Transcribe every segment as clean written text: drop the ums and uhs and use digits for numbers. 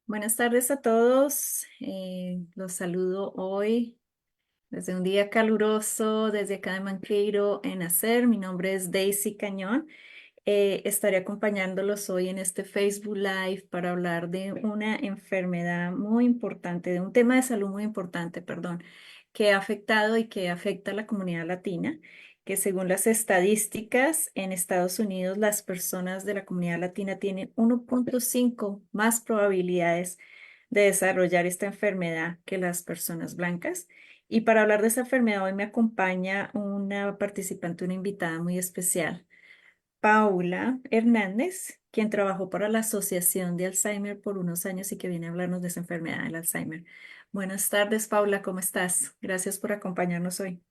Buenas tardes a todos. Los saludo hoy desde un día caluroso, desde acá de Manqueiro, en Acer. Mi nombre es Daisy Cañón. Estaré acompañándolos hoy en este Facebook Live para hablar de una enfermedad muy importante, de un tema de salud muy importante, perdón, que ha afectado y que afecta a la comunidad latina, que según las estadísticas en Estados Unidos, las personas de la comunidad latina tienen 1.5 más probabilidades de desarrollar esta enfermedad que las personas blancas. Y para hablar de esa enfermedad, hoy me acompaña una participante, una invitada muy especial. Paula Hernández, quien trabajó para la Asociación de Alzheimer por unos años y que viene a hablarnos de esa enfermedad del Alzheimer. Buenas tardes, Paula, ¿cómo estás? Gracias por acompañarnos hoy.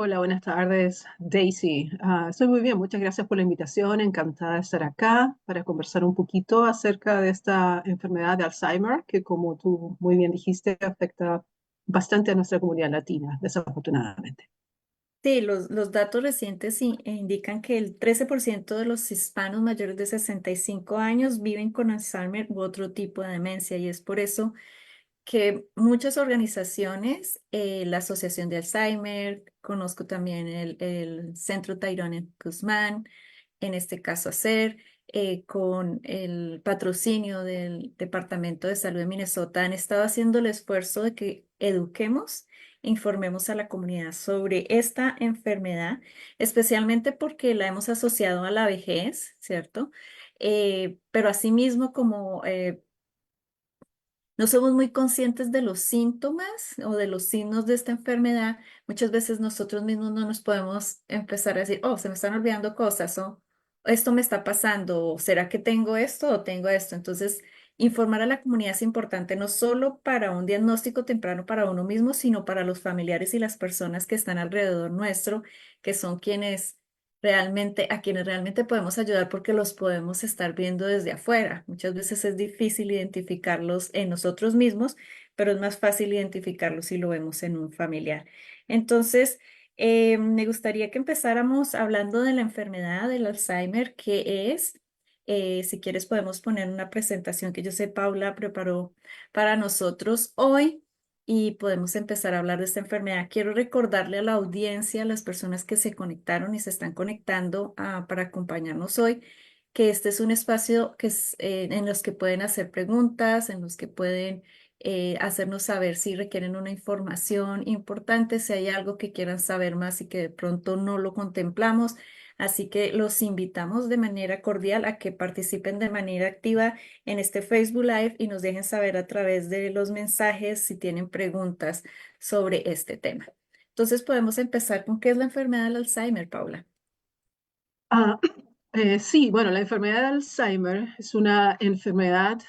Hola, buenas tardes, Daisy. Estoy muy bien, muchas gracias por la invitación. Encantada de estar acá para conversar un poquito acerca de esta enfermedad de Alzheimer, que como tú muy bien dijiste, afecta bastante a nuestra comunidad latina, desafortunadamente. Sí, los datos recientes indican que el 13% de los hispanos mayores de 65 años viven con Alzheimer u otro tipo de demencia y es por eso que muchas organizaciones, la Asociación de Alzheimer, conozco también el Centro Tyrone Guzmán, en este caso ACER, con el patrocinio del Departamento de Salud de Minnesota, han estado haciendo el esfuerzo de que eduquemos e informemos a la comunidad sobre esta enfermedad, especialmente porque la hemos asociado a la vejez, ¿cierto? Pero asimismo como no somos muy conscientes de los síntomas o de los signos de esta enfermedad. Muchas veces nosotros mismos no nos podemos empezar a decir, oh, se me están olvidando cosas o esto me está pasando o será que tengo esto o tengo esto. Entonces, informar a la comunidad es importante no solo para un diagnóstico temprano para uno mismo, sino para los familiares y las personas que están alrededor nuestro, que son a quienes realmente podemos ayudar porque los podemos estar viendo desde afuera. Muchas veces es difícil identificarlos en nosotros mismos, pero es más fácil identificarlos si lo vemos en un familiar. Entonces, me gustaría que empezáramos hablando de la enfermedad del Alzheimer, qué es. Si quieres, podemos poner una presentación que yo sé Paula preparó para nosotros hoy y podemos empezar a hablar de esta enfermedad. Quiero recordarle a la audiencia, a las personas que se conectaron y se están conectando para acompañarnos hoy, que este es un espacio en los que pueden hacer preguntas, en los que pueden hacernos saber si requieren una información importante, si hay algo que quieran saber más y que de pronto no lo contemplamos. Así que los invitamos de manera cordial a que participen de manera activa en este Facebook Live y nos dejen saber a través de los mensajes si tienen preguntas sobre este tema. Entonces podemos empezar con qué es la enfermedad del Alzheimer, Paula. Ah, sí, bueno, la enfermedad de Alzheimer es una enfermedad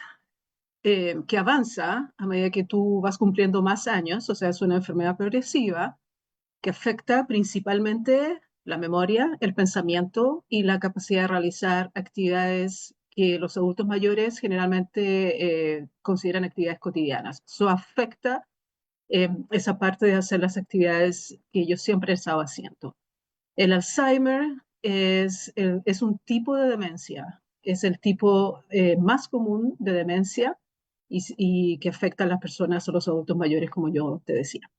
que avanza a medida que tú vas cumpliendo más años, o sea, es una enfermedad progresiva que afecta principalmente la memoria, el pensamiento y la capacidad de realizar actividades que los adultos mayores generalmente consideran actividades cotidianas. Eso afecta esa parte de hacer las actividades que yo siempre he estado haciendo. El Alzheimer es un tipo de demencia, es el tipo más común de demencia y que afecta a las personas o los adultos mayores, como yo te decía.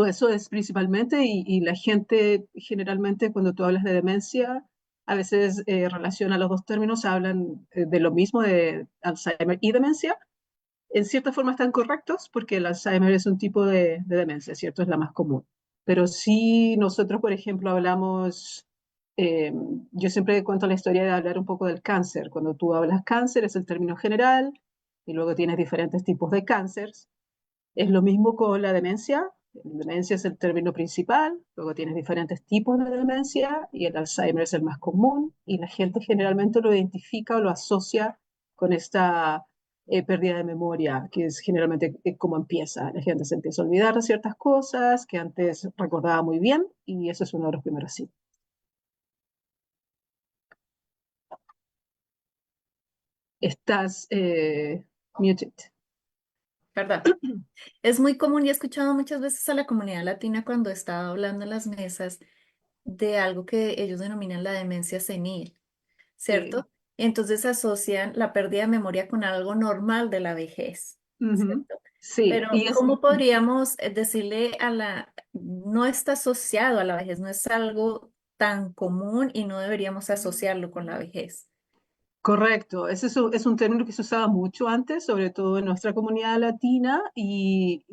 Eso es principalmente, y la gente generalmente cuando tú hablas de demencia, a veces relaciona los dos términos, hablan de lo mismo, de Alzheimer y demencia. En cierta forma están correctos porque el Alzheimer es un tipo de demencia, ¿cierto? Es la más común. Pero si nosotros, por ejemplo, hablamos, eh, yo siempre cuento la historia de hablar un poco del cáncer. Cuando tú hablas cáncer es el término general y luego tienes diferentes tipos de cáncer. Es lo mismo con la demencia. La demencia es el término principal, luego tienes diferentes tipos de demencia y el Alzheimer es el más común y la gente generalmente lo identifica o lo asocia con esta pérdida de memoria, que es generalmente como empieza. La gente se empieza a olvidar de ciertas cosas que antes recordaba muy bien y eso es uno de los primeros signos. Estás muted. ¿Verdad? Es muy común y he escuchado muchas veces a la comunidad latina cuando estaba hablando en las mesas de algo que ellos denominan la demencia senil, Sí, ¿cierto? entonces asocian la pérdida de memoria con algo normal de la vejez, Ujú. ¿cierto? Sí, Pero y es, ¿cómo podríamos decirle a no está asociado a la vejez, no es algo tan común y no deberíamos asociarlo con la vejez? correcto. Ese es un término que se usaba mucho antes, sobre todo en nuestra comunidad latina, y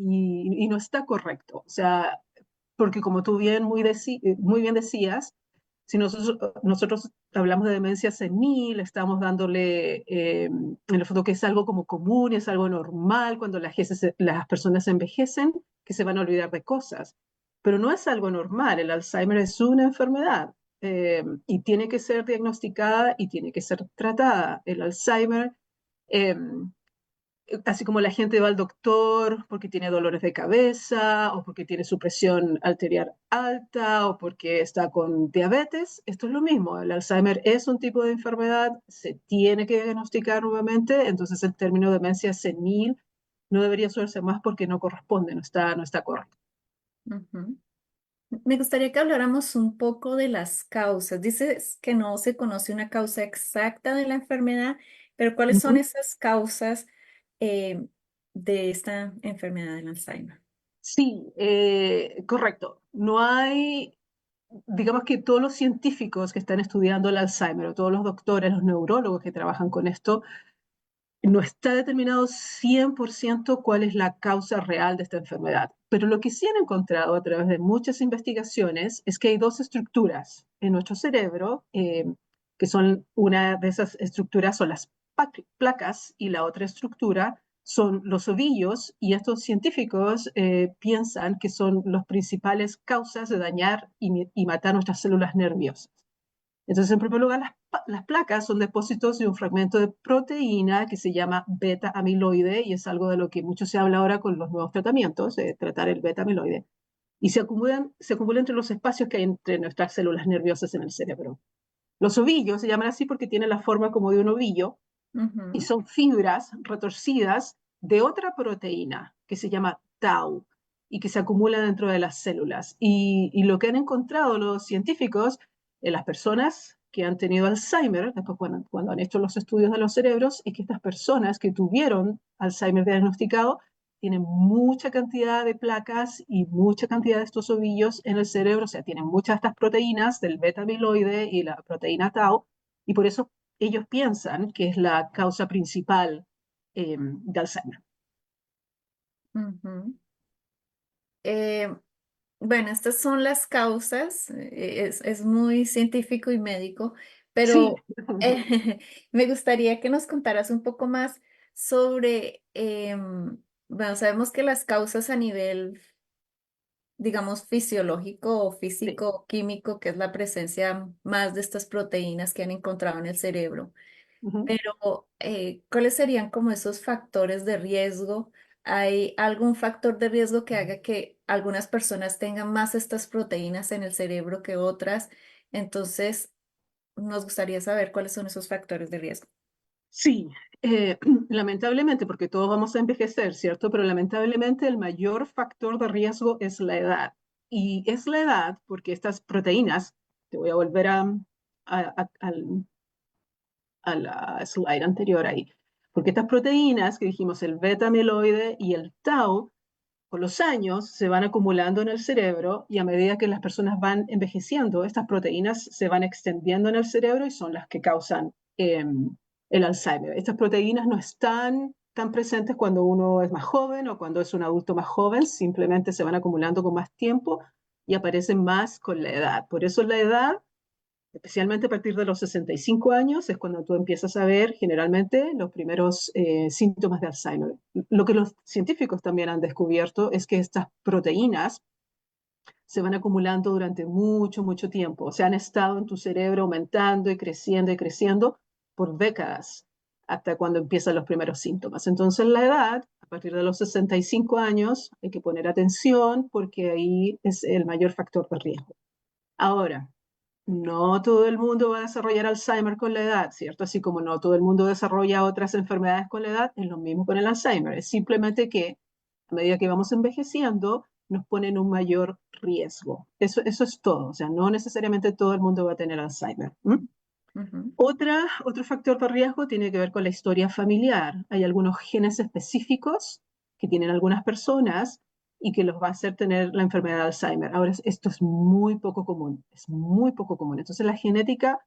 no está correcto. O sea, porque como tú bien muy bien decías, si nosotros hablamos de demencia senil, estamos dándole, en el fondo, que es algo como común, es algo normal cuando las personas envejecen, que se van a olvidar de cosas. Pero no es algo normal. El Alzheimer es una enfermedad, y tiene que ser diagnosticada y tiene que ser tratada. El Alzheimer, eh, así como la gente va al doctor porque tiene dolores de cabeza o porque tiene su presión arterial alta o porque está con diabetes, esto es lo mismo. El Alzheimer es un tipo de enfermedad, se tiene que diagnosticar nuevamente, entonces el término demencia senil no debería usarse más porque no corresponde, no está correcto. Ujú. Me gustaría que habláramos un poco de las causas. Dices que no se conoce una causa exacta de la enfermedad, pero ¿cuáles son Ujú. esas causas eh, de esta enfermedad del Alzheimer? Sí, correcto. No hay, digamos que todos los científicos que están estudiando el Alzheimer o todos los doctores, los neurólogos que trabajan con esto, no está determinado 100% cuál es la causa real de esta enfermedad. Pero lo que sí han encontrado a través de muchas investigaciones es que hay dos estructuras en nuestro cerebro, que son una de esas estructuras son las placas y la otra estructura son los ovillos, y estos científicos piensan que son las principales causas de dañar y matar nuestras células nerviosas. Entonces, en primer lugar, las placas son depósitos de un fragmento de proteína que se llama beta amiloide, y es algo de lo que mucho se habla ahora con los nuevos tratamientos, de tratar el beta amiloide. Y se acumulan entre los espacios que hay entre nuestras células nerviosas en el cerebro. Los ovillos se llaman así porque tienen la forma como de un ovillo y Ujú, son fibras retorcidas de otra proteína que se llama tau y que se acumula dentro de las células. Y lo que han encontrado los científicos en las personas que han tenido Alzheimer, después cuando han hecho los estudios de los cerebros, es que estas personas que tuvieron Alzheimer diagnosticado tienen mucha cantidad de placas y mucha cantidad de estos ovillos en el cerebro, o sea, tienen muchas de estas proteínas del beta amiloide y la proteína tau, y por eso ellos piensan que es la causa principal de Alzheimer. ujú. Eh, bueno, estas son las causas, es muy científico y médico, Sí, pero me gustaría que nos contaras un poco más sobre, bueno, sabemos que las causas a nivel, digamos, fisiológico o sí. físico o químico, que es la presencia más de estas proteínas que han encontrado en el cerebro. Ujú. Pero, ¿cuáles serían como esos factores de riesgo? ¿Hay algún factor de riesgo que haga que algunas personas tengan más estas proteínas en el cerebro que otras? Entonces, nos gustaría saber cuáles son esos factores de riesgo. Sí, lamentablemente, porque todos vamos a envejecer, ¿cierto? Pero lamentablemente el mayor factor de riesgo es la edad. Y es la edad porque estas proteínas, te voy a volver a la slide anterior ahí, porque estas proteínas que dijimos, el beta amiloide y el tau, con los años se van acumulando en el cerebro, y a medida que las personas van envejeciendo, estas proteínas se van extendiendo en el cerebro y son las que causan el Alzheimer. Estas proteínas no están tan presentes cuando uno es más joven o cuando es un adulto más joven, simplemente se van acumulando con más tiempo y aparecen más con la edad. Por eso la edad, especialmente a partir de los 65 años, es cuando tú empiezas a ver generalmente los primeros síntomas de Alzheimer. Lo que los científicos también han descubierto es que estas proteínas se van acumulando durante mucho, mucho tiempo. O sea, han estado en tu cerebro aumentando y creciendo por décadas hasta cuando empiezan los primeros síntomas. Entonces, la edad, a partir de los 65 años, hay que poner atención porque ahí es el mayor factor de riesgo. Ahora, no todo el mundo va a desarrollar Alzheimer con la edad, ¿cierto? Así como no todo el mundo desarrolla otras enfermedades con la edad, es lo mismo con el Alzheimer. Es simplemente que a medida que vamos envejeciendo, nos ponen un mayor riesgo. Eso es todo. O sea, no necesariamente todo el mundo va a tener Alzheimer. ¿Mm? Ujú, Otro factor de riesgo tiene que ver con la historia familiar. Hay algunos genes específicos que tienen algunas personas y que los va a hacer tener la enfermedad de Alzheimer. Ahora, esto es muy poco común, es muy poco común. Entonces, la genética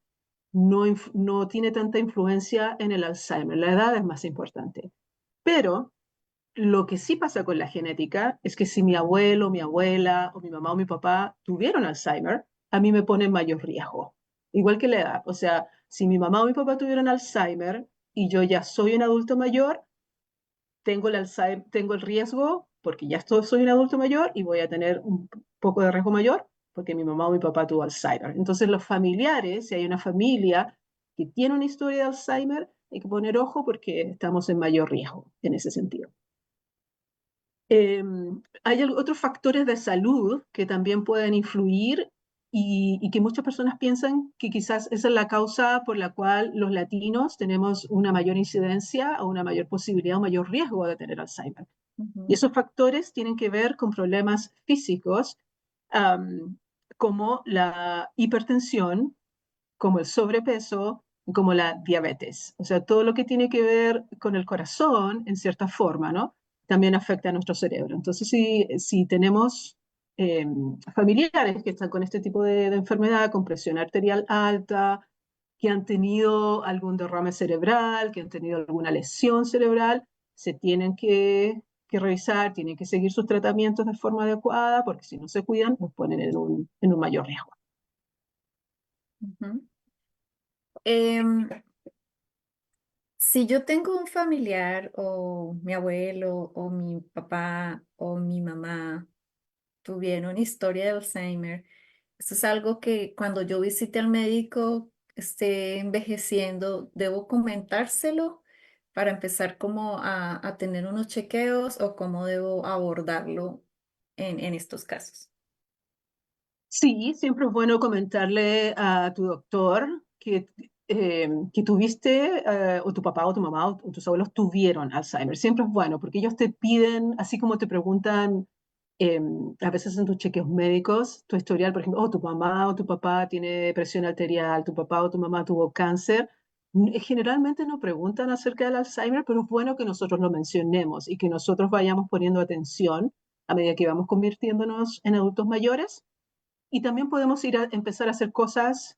no tiene tanta influencia en el Alzheimer. La edad es más importante. Pero lo que sí pasa con la genética es que si mi abuelo, mi abuela, o mi mamá o mi papá tuvieron Alzheimer, a mí me pone en mayor riesgo. Igual que la edad. O sea, si mi mamá o mi papá tuvieron Alzheimer y yo ya soy un adulto mayor, tengo el Alzheimer, tengo el riesgo, porque ya soy un adulto mayor y voy a tener un poco de riesgo mayor, porque mi mamá o mi papá tuvo Alzheimer. Entonces, los familiares, si hay una familia que tiene una historia de Alzheimer, hay que poner ojo porque estamos en mayor riesgo en ese sentido. Eh, Hay otros factores de salud que también pueden influir y que muchas personas piensan que quizás esa es la causa por la cual los latinos tenemos una mayor incidencia o una mayor posibilidad o mayor riesgo de tener Alzheimer. Y ujú, esos factores tienen que ver con problemas físicos, um, como la hipertensión, como el sobrepeso, como la diabetes. O sea, todo lo que tiene que ver con el corazón, en cierta forma, ¿no? También afecta a nuestro cerebro. Entonces, si tenemos eh, familiares que están con este tipo de enfermedad, con presión arterial alta, que han tenido algún derrame cerebral, que han tenido alguna lesión cerebral, se tienen que revisar, tienen que seguir sus tratamientos de forma adecuada, porque si no se cuidan, nos ponen en un mayor riesgo. ujú. Em, si yo tengo un familiar o mi abuelo o mi papá o mi mamá tuvieron historia de Alzheimer, esto es algo que cuando yo visite al médico esté envejeciendo, ¿debo comentárselo para empezar como a tener unos chequeos o cómo debo abordarlo en estos casos? Sí, siempre es bueno comentarle a tu doctor que tuviste, o tu papá o tu mamá o tus abuelos tuvieron Alzheimer. Siempre es bueno, porque ellos te piden, así como te preguntan eh, a veces en tus chequeos médicos, tu historial, por ejemplo, tu mamá o tu papá tiene presión arterial, tu papá o tu mamá tuvo cáncer. Generalmente no preguntan acerca del Alzheimer, pero es bueno que nosotros lo mencionemos y que nosotros vayamos poniendo atención a medida que vamos convirtiéndonos en adultos mayores y también podemos empezar a hacer cosas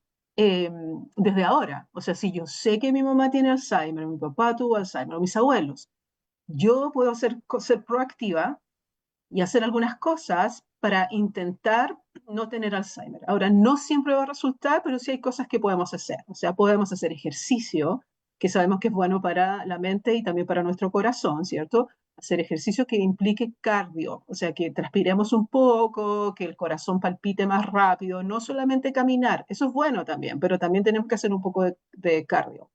desde ahora. O sea, si yo sé que mi mamá tiene Alzheimer, mi papá tuvo Alzheimer, o mis abuelos, yo puedo ser proactiva y hacer algunas cosas para intentar no tener Alzheimer. Ahora, no siempre va a resultar, pero sí hay cosas que podemos hacer. O sea, podemos hacer ejercicio, que sabemos que es bueno para la mente y también para nuestro corazón, ¿cierto? Hacer ejercicio que implique cardio, o sea, que transpiremos un poco, que el corazón palpite más rápido, no solamente caminar, eso es bueno también, pero también tenemos que hacer un poco de cardio.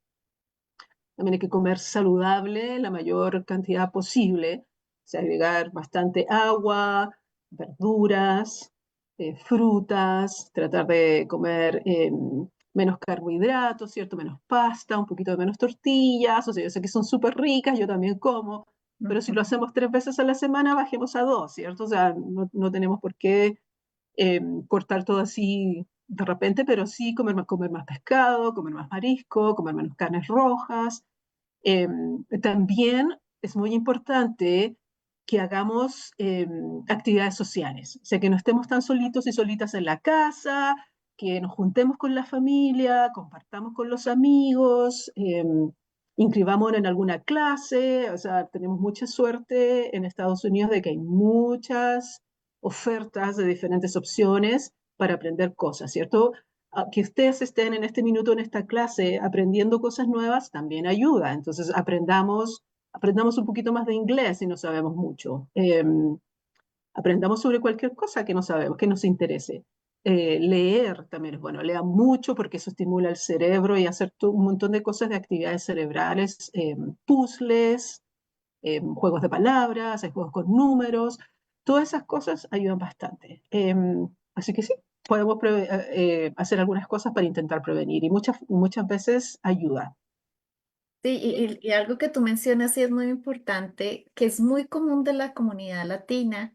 También hay que comer saludable la mayor cantidad posible, o sea, agregar bastante agua, verduras, frutas, tratar de comer menos carbohidratos, ¿cierto? Menos pasta, un poquito de menos tortillas, o sea, yo sé que son súper ricas, yo también como, pero si Ujú, lo hacemos 3 veces a la semana, bajemos a dos, ¿cierto? O sea, no tenemos por qué cortar todo así de repente, pero sí comer más pescado, comer más marisco, comer menos carnes rojas. Eh, También es muy importante que hagamos actividades sociales, o sea, que no estemos tan solitos y solitas en la casa, que nos juntemos con la familia, compartamos con los amigos, inscribámonos en alguna clase, o sea, tenemos mucha suerte en Estados Unidos de que hay muchas ofertas de diferentes opciones para aprender cosas, ¿cierto? Que ustedes estén en este minuto en esta clase aprendiendo cosas nuevas también ayuda. Entonces aprendamos un poquito más de inglés si no sabemos mucho. Aprendamos sobre cualquier cosa que no sabemos, que nos interese. Leer también es bueno, lea mucho porque eso estimula el cerebro y hacer un montón de cosas de actividades cerebrales, puzzles, juegos de palabras, hay juegos con números, todas esas cosas ayudan bastante. Así que sí, podemos hacer algunas cosas para intentar prevenir y muchas veces ayuda. sí, y algo que tú mencionas y es muy importante, que es muy común de la comunidad latina,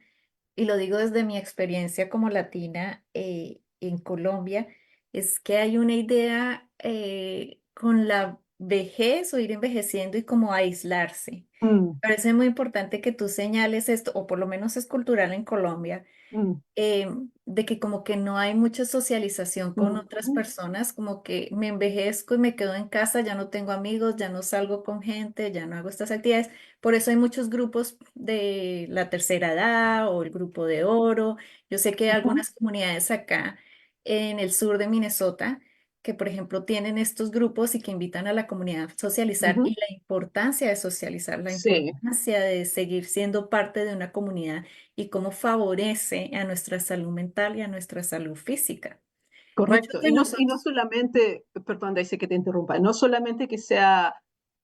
y lo digo desde mi experiencia como latina en Colombia, es que hay una idea con la vejez o ir envejeciendo y como aislarse. Mm, Parece muy importante que tú señales esto, o por lo menos es cultural en Colombia, mm, eh, de que como que no hay mucha socialización con mm, otras mm, personas, como que me envejezco y me quedo en casa, ya no tengo amigos, ya no salgo con gente, ya no hago estas actividades. Por eso hay muchos grupos de la tercera edad o el grupo de oro. Yo sé que hay ujú, algunas comunidades acá en el sur de Minnesota que, por ejemplo, tienen estos grupos y que invitan a la comunidad a socializar y ujú. la importancia de socializar, la Sí, importancia de seguir siendo parte de una comunidad y cómo favorece a nuestra salud mental y a nuestra salud física. Muchos correcto. de Y no nosotros, solamente, perdón, Daisy, que te interrumpa, no solamente que sea,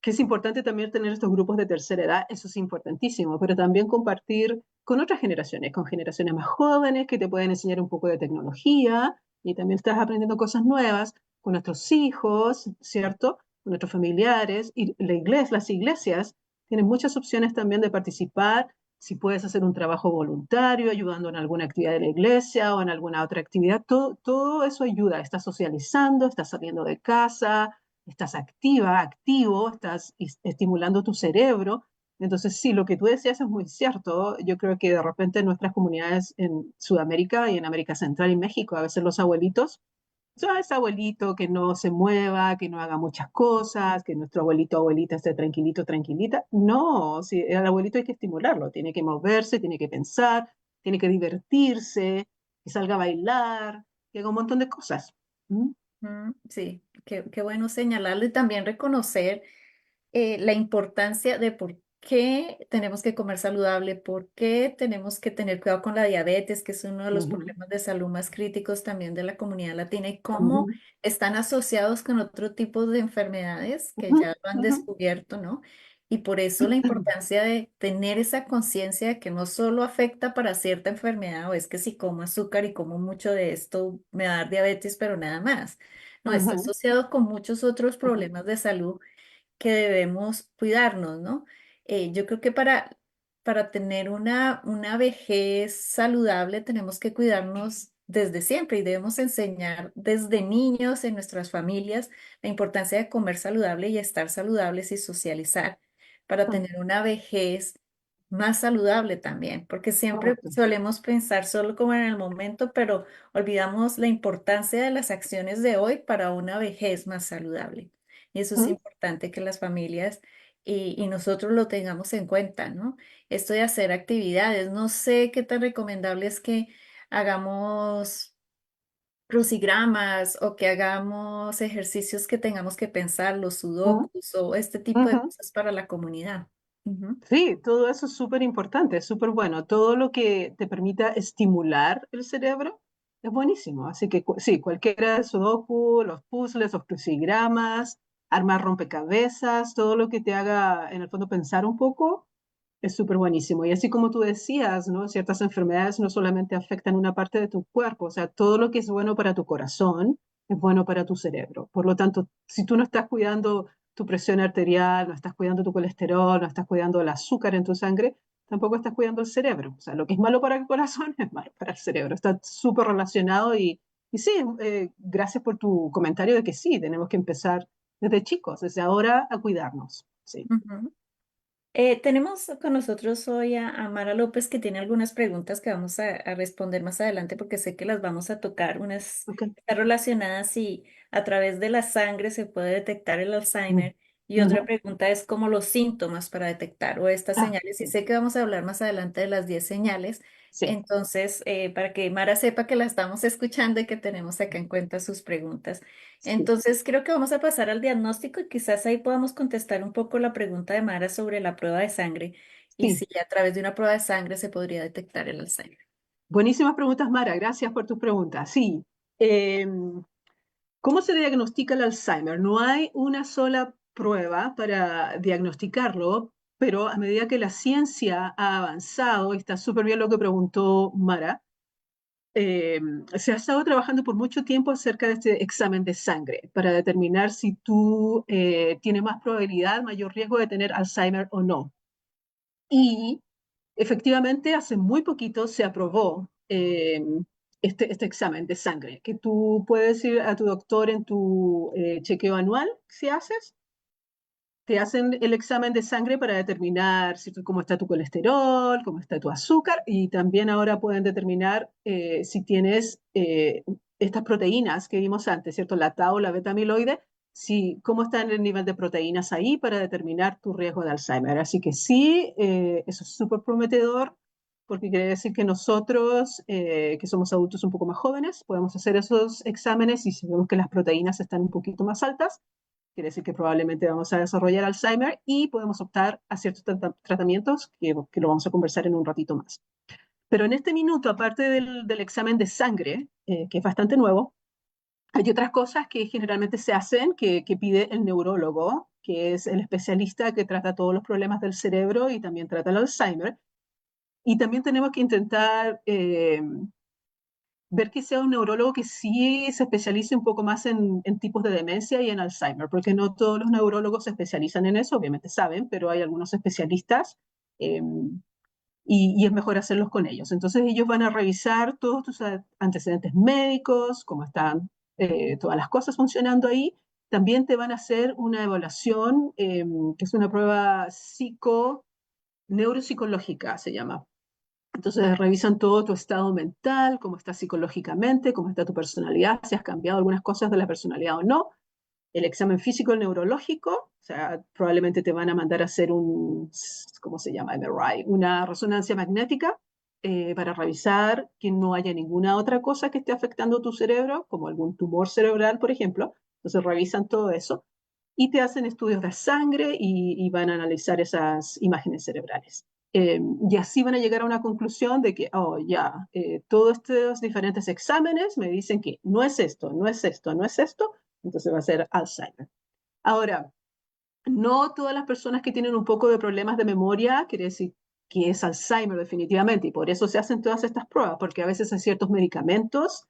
que es importante también tener estos grupos de tercera edad, eso es importantísimo, pero también compartir con otras generaciones, con generaciones más jóvenes que te pueden enseñar un poco de tecnología y también estás aprendiendo cosas nuevas con nuestros hijos, ¿cierto? Con nuestros familiares y la iglesia, las iglesias tienen muchas opciones también de participar si puedes hacer un trabajo voluntario, ayudando en alguna actividad de la iglesia o en alguna otra actividad, todo eso ayuda. Estás socializando, estás saliendo de casa, estás activa, activo, estás estimulando tu cerebro. Entonces, sí, lo que tú decías es muy cierto. Yo creo que de repente en nuestras comunidades en Sudamérica y en América Central y México, a veces los abuelitos ya ese abuelito que no se mueva, que no haga muchas cosas, que nuestro abuelito o abuelita esté tranquilito, tranquilita. No, si el abuelito hay que estimularlo, tiene que moverse, tiene que pensar, tiene que divertirse, que salga a bailar, que haga un montón de cosas. ¿Mm? sí, qué bueno señalarlo y también reconocer la importancia de por qué tenemos que comer saludable, por qué tenemos que tener cuidado con la diabetes, que es uno de los Ujú, problemas de salud más críticos también de la comunidad latina, y cómo ujú, están asociados con otro tipo de enfermedades que ujú, ya lo han ujú, descubierto, ¿no? Y por eso la importancia de tener esa conciencia de que no solo afecta para cierta enfermedad, o es que si como azúcar y como mucho de esto me va a dar diabetes, pero nada más. No, está ujú, asociado con muchos otros ujú, problemas de salud que debemos cuidarnos, ¿no? Yo creo que para tener una vejez saludable tenemos que cuidarnos desde siempre y debemos enseñar desde niños en nuestras familias la importancia de comer saludable y estar saludables y socializar para ujú. tener una vejez más saludable también, porque siempre Correcto. solemos pensar solo como en el momento, pero olvidamos la importancia de las acciones de hoy para una vejez más saludable. Y eso es Ujú, importante que las familias y nosotros lo tengamos en cuenta, ¿no? Esto de hacer actividades, no sé qué tan recomendable es que hagamos crucigramas o que hagamos ejercicios que tengamos que pensar, los ujú, sudokus o este tipo de ujú. cosas para la comunidad. Ujú, Sí, todo eso es súper importante, es súper bueno. Todo lo que te permita estimular el cerebro es buenísimo. Así que sí, cualquiera de sudoku, los puzzles, los crucigramas, armar rompecabezas, todo lo que te haga en el fondo pensar un poco, es súper buenísimo. Y así como tú decías, ¿no? Ciertas enfermedades no solamente afectan una parte de tu cuerpo, o sea, todo lo que es bueno para tu corazón es bueno para tu cerebro. Por lo tanto, si tú no estás cuidando tu presión arterial, no estás cuidando tu colesterol, no estás cuidando el azúcar en tu sangre, tampoco estás cuidando el cerebro. O sea, lo que es malo para el corazón es malo para el cerebro. Está súper relacionado y sí, gracias por tu comentario de que sí, tenemos que empezar desde chicos, desde ahora a cuidarnos. Sí. ujú. Tenemos con nosotros hoy a Mara López que tiene algunas preguntas que vamos a responder más adelante porque sé que las vamos a tocar. Unas Okay. están relacionadas si a través de la sangre se puede detectar el Mm. Alzheimer y otra Ujú. pregunta es como los síntomas para detectar o estas Ah, señales. Y sí, sé que vamos a hablar más adelante de las 10 señales. sí, Entonces, para que Mara sepa que la estamos escuchando y que tenemos acá en cuenta sus preguntas. sí, Entonces, creo que vamos a pasar al diagnóstico y quizás ahí podamos contestar un poco la pregunta de Mara sobre la prueba de sangre y sí. si a través de una prueba de sangre se podría detectar el Alzheimer. Buenísimas preguntas, Mara. Gracias por tus preguntas. Sí. Eh, ¿Cómo se diagnostica el Alzheimer? No hay una sola prueba para diagnosticarlo, pero a medida que la ciencia ha avanzado, y está súper bien lo que preguntó Mara, eh, se ha estado trabajando por mucho tiempo acerca de este examen de sangre para determinar si tú tienes más probabilidad, mayor riesgo de tener Alzheimer o no. Y efectivamente, hace muy poquito se aprobó este examen de sangre, que tú puedes ir a tu doctor en tu chequeo anual, si haces, te hacen el examen de sangre para determinar cómo está tu colesterol, cómo está tu azúcar, y también ahora pueden determinar si tienes estas proteínas que vimos antes, ¿cierto? La tau, la beta amiloide, si, cómo está el nivel de proteínas ahí para determinar tu riesgo de Alzheimer. Así que sí, eso es súper prometedor, porque quiere decir que nosotros, que somos adultos un poco más jóvenes, podemos hacer esos exámenes y si vemos que las proteínas están un poquito más altas, quiere decir que probablemente vamos a desarrollar Alzheimer y podemos optar a ciertos tratamientos que lo vamos a conversar en un ratito más. Pero en este minuto, aparte del examen de sangre, que es bastante nuevo, hay otras cosas que generalmente se hacen que pide el neurólogo, que es el especialista que trata todos los problemas del cerebro y también trata el Alzheimer. Y también tenemos que intentar ver que sea un neurólogo que sí se especialice un poco más en tipos de demencia y en Alzheimer, porque no todos los neurólogos se especializan en eso, obviamente saben, pero hay algunos especialistas eh, y es mejor hacerlos con ellos. Entonces ellos van a revisar todos tus antecedentes médicos, cómo están todas las cosas funcionando ahí. También te van a hacer una evaluación, que es una prueba neuropsicológica, se llama. Entonces revisan todo tu estado mental, cómo estás psicológicamente, cómo está tu personalidad, si has cambiado algunas cosas de la personalidad o no. El examen físico, el neurológico, o sea, probablemente te van a mandar a hacer ¿cómo se llama? MRI, una resonancia magnética para revisar que no haya ninguna otra cosa que esté afectando tu cerebro, como algún tumor cerebral, por ejemplo. Entonces revisan todo eso y te hacen estudios de sangre y van a analizar esas imágenes cerebrales. Y así van a llegar a una conclusión de que, oh, ya, todos estos diferentes exámenes me dicen que no es esto, no es esto, no es esto, entonces va a ser Alzheimer. Ahora, no todas las personas que tienen un poco de problemas de memoria quiere decir que es Alzheimer definitivamente, y por eso se hacen todas estas pruebas, porque a veces hay ciertos medicamentos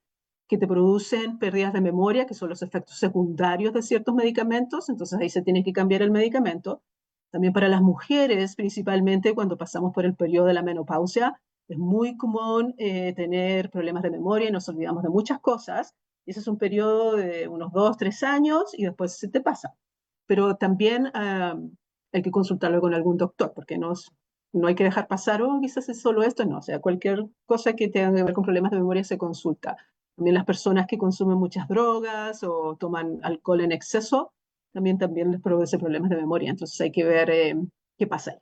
que te producen pérdidas de memoria, que son los efectos secundarios de ciertos medicamentos, entonces ahí se tiene que cambiar el medicamento. También para las mujeres, principalmente cuando pasamos por el periodo de la menopausia, es muy común tener problemas de memoria y nos olvidamos de muchas cosas. Y ese es un periodo de unos 2, 3 años y después se te pasa. Pero también hay que consultarlo con algún doctor, porque no hay que dejar pasar, oh, quizás es solo esto, no, o sea, cualquier cosa que tenga que ver con problemas de memoria se consulta. También las personas que consumen muchas drogas o toman alcohol en exceso, también les produce problemas de memoria, entonces hay que ver qué pasa ahí.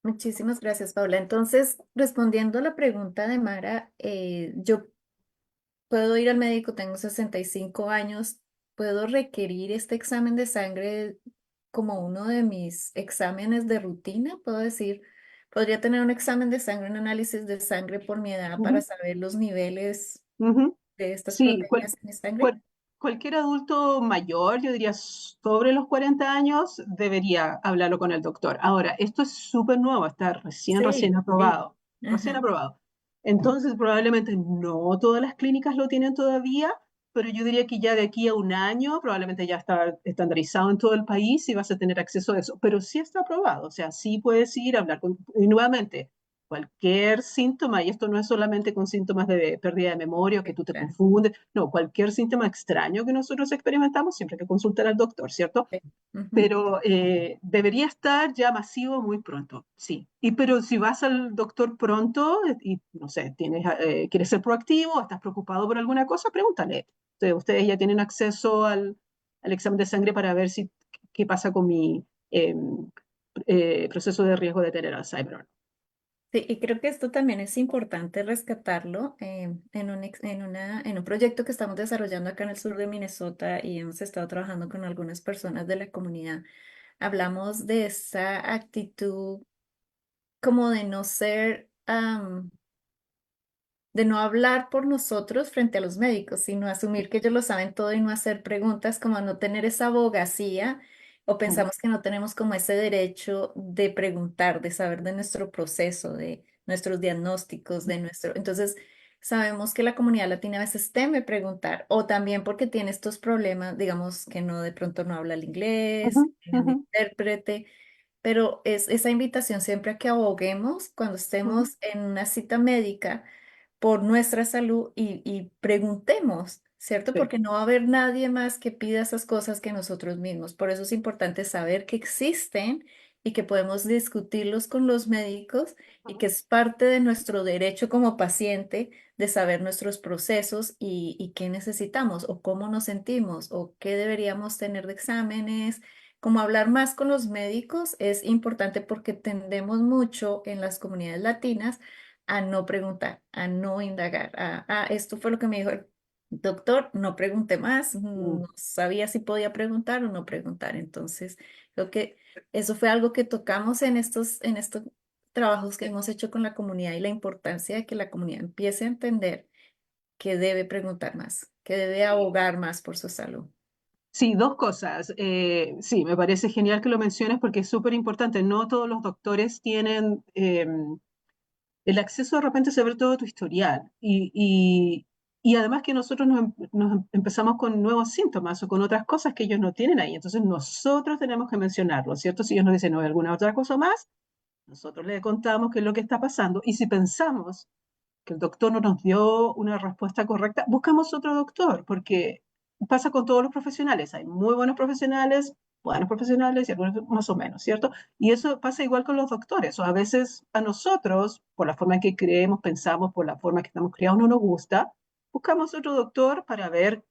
Muchísimas gracias, Paula. Entonces, respondiendo a la pregunta de Mara, yo puedo ir al médico, tengo 65 años, puedo requerir este examen de sangre como uno de mis exámenes de rutina, puedo decir, podría tener un examen de sangre, un análisis de sangre por mi edad Uh para -huh, saber los niveles uh -huh. de estas Sí, proteínas en mi sangre. cual, cualquier adulto mayor, yo diría sobre los 40 años, debería hablarlo con el doctor. Ahora, esto es súper nuevo, está recién Sí, sí. aprobado, recién Ajá. aprobado. Entonces, probablemente no todas las clínicas lo tienen todavía, pero yo diría que ya de aquí a un año probablemente ya está estandarizado en todo el país y vas a tener acceso a eso. Pero sí está aprobado, o sea, sí puedes ir a hablar con, y nuevamente, cualquier síntoma, y esto no es solamente con síntomas de pérdida de memoria o que Sí, tú te claro. confundes, no, cualquier síntoma extraño que nosotros experimentamos, siempre hay que consultar al doctor, ¿cierto? Sí. Ujú. Pero debería estar ya masivo muy pronto, sí. Pero si vas al doctor pronto y, no sé, quieres ser proactivo, estás preocupado por alguna cosa, pregúntale. Entonces, ustedes ya tienen acceso al examen de sangre para ver qué pasa con mi proceso de riesgo de tener Alzheimer. Sí, y creo que esto también es importante rescatarlo en un proyecto que estamos desarrollando acá en el sur de Minnesota y hemos estado trabajando con algunas personas de la comunidad. Hablamos de esa actitud como de no ser, de no hablar por nosotros frente a los médicos, sino asumir que ellos lo saben todo y no hacer preguntas, como no tener esa abogacía o Mm, pensamos que no tenemos como ese derecho de preguntar, de saber de nuestro proceso, de nuestros diagnósticos, de nuestro... Entonces, sabemos que la comunidad latina a veces teme preguntar o también porque tiene estos problemas, digamos que no de pronto no habla el ujú, inglés, tiene un ujú, intérprete. pero es esa invitación siempre a que aboguemos cuando Ujú. estemos en una cita médica por nuestra salud y preguntemos, ¿cierto? Sí. Porque no va a haber nadie más que pida esas cosas que nosotros mismos. Por eso es importante saber que existen y que podemos discutirlos con los médicos y que es parte de nuestro derecho como paciente de saber nuestros procesos y qué necesitamos o cómo nos sentimos o qué deberíamos tener de exámenes. Como hablar más con los médicos es importante porque tendemos mucho en las comunidades latinas a no preguntar, a no indagar, esto fue lo que me dijo el doctor, no pregunté más, Mm. no sabía si podía preguntar o no preguntar. Entonces, creo que eso fue algo que tocamos en estos trabajos que hemos hecho con la comunidad y la importancia de que la comunidad empiece a entender que debe preguntar más, que debe abogar más por su salud. Sí, dos cosas. Sí, me parece genial que lo menciones porque es súper importante. No todos los doctores tienen el acceso de repente a saber todo tu historial. Y además que nosotros empezamos con nuevos síntomas o con otras cosas que ellos no tienen ahí. Entonces nosotros tenemos que mencionarlo, ¿cierto? Si ellos nos dicen, no hay alguna otra cosa más, nosotros les contamos qué es lo que está pasando. Y si pensamos que el doctor no nos dio una respuesta correcta, buscamos otro doctor, porque pasa con todos los profesionales. Hay muy buenos profesionales y algunos más o menos, ¿cierto? Y eso pasa igual con los doctores. O a veces a nosotros, por la forma en que creemos, pensamos, por la forma en que estamos criados, no nos gusta, buscamos otro doctor para ver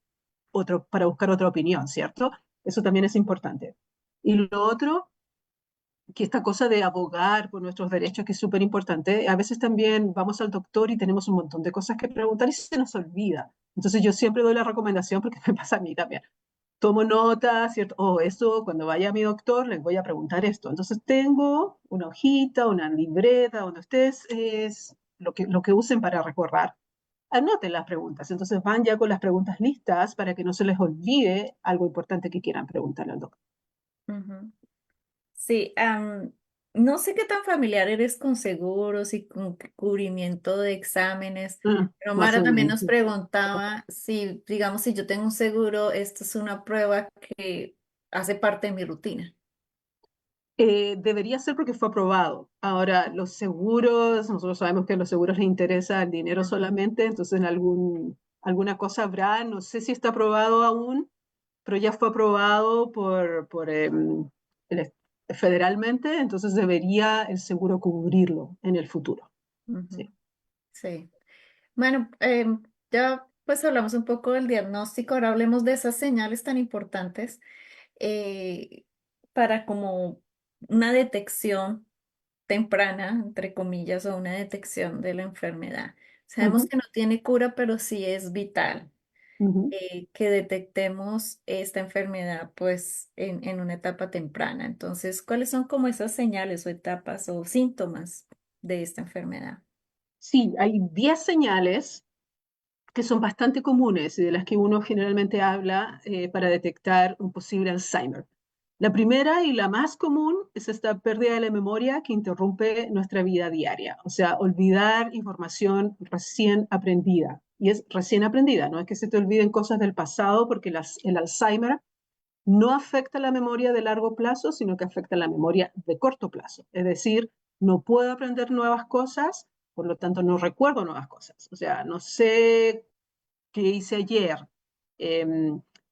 otro, para buscar otra opinión, ¿cierto? Eso también es importante. Y lo otro que esta cosa de abogar por nuestros derechos, que es súper importante, a veces también vamos al doctor y tenemos un montón de cosas que preguntar y se nos olvida. Entonces yo siempre doy la recomendación, porque me pasa a mí también. Tomo nota, ¿cierto? Oh, eso, cuando vaya a mi doctor, les voy a preguntar esto. Entonces tengo una hojita, una libreta, donde ustedes es lo que usen para recordar. Anoten las preguntas. Entonces van ya con las preguntas listas para que no se les olvide algo importante que quieran preguntarle al doctor. Ujú. Sí, no sé qué tan familiar eres con seguros y con cubrimiento de exámenes, pero Más Mara o también menos. nos preguntaba si, digamos, si yo tengo un seguro, esto es una prueba que hace parte de mi rutina. Debería ser porque fue aprobado. Ahora, los seguros, nosotros sabemos que a los seguros les interesa el dinero Ujú, solamente, entonces en alguna cosa habrá, no sé si está aprobado aún, pero ya fue aprobado el- federalmente, entonces debería el seguro cubrirlo en el futuro. ujú, Sí. sí. Bueno, ya pues hablamos un poco del diagnóstico, ahora hablemos de esas señales tan importantes eh, para como una detección temprana, entre comillas, o una detección de la enfermedad. Sabemos Ujú, que no tiene cura, pero sí es vital ujú. que detectemos esta enfermedad pues en una etapa temprana. Entonces, ¿cuáles son como esas señales o etapas o síntomas de esta enfermedad? Sí, hay 10 señales que son bastante comunes y de las que uno generalmente habla para detectar un posible Alzheimer. La primera y la más común es esta pérdida de la memoria que interrumpe nuestra vida diaria, o sea, olvidar información recién aprendida. Y es recién aprendida, no es que se te olviden cosas del pasado, porque el Alzheimer no afecta la memoria de largo plazo, sino que afecta la memoria de corto plazo. Es decir, no puedo aprender nuevas cosas, por lo tanto no recuerdo nuevas cosas. O sea, no sé qué hice ayer, eh,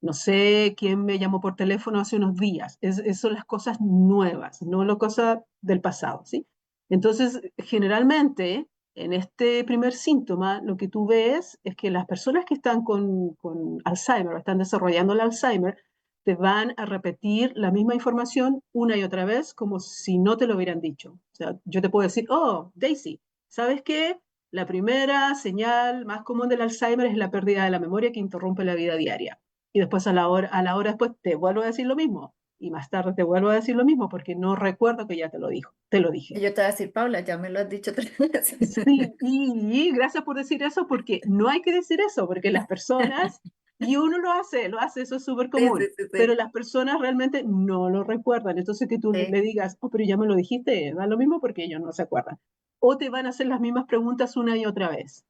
no sé quién me llamó por teléfono hace unos días. Son las cosas nuevas, no las cosas del pasado, ¿sí? Entonces, generalmente, en este primer síntoma, lo que tú ves es que las personas que están con Alzheimer, están desarrollando el Alzheimer, te van a repetir la misma información una y otra vez como si no te lo hubieran dicho. O sea, yo te puedo decir, oh, Daisy, ¿sabes qué? La primera señal más común del Alzheimer es la pérdida de la memoria que interrumpe la vida diaria. Y después a la hora después te vuelvo a decir lo mismo. Y más tarde te vuelvo a decir lo mismo porque no recuerdo que ya te lo dijo. Te lo Y dije. yo te voy a decir, Paula, ya me lo has dicho 3 veces. Sí, y gracias por decir eso porque no hay que decir eso porque las personas, y uno lo hace, eso es súper Sí, sí, común, sí, pero sí. las personas realmente no lo recuerdan. Entonces que tú Sí. le digas, oh, pero ya me lo dijiste, da lo mismo porque ellos no se acuerdan. O te van a hacer las mismas preguntas una y otra vez.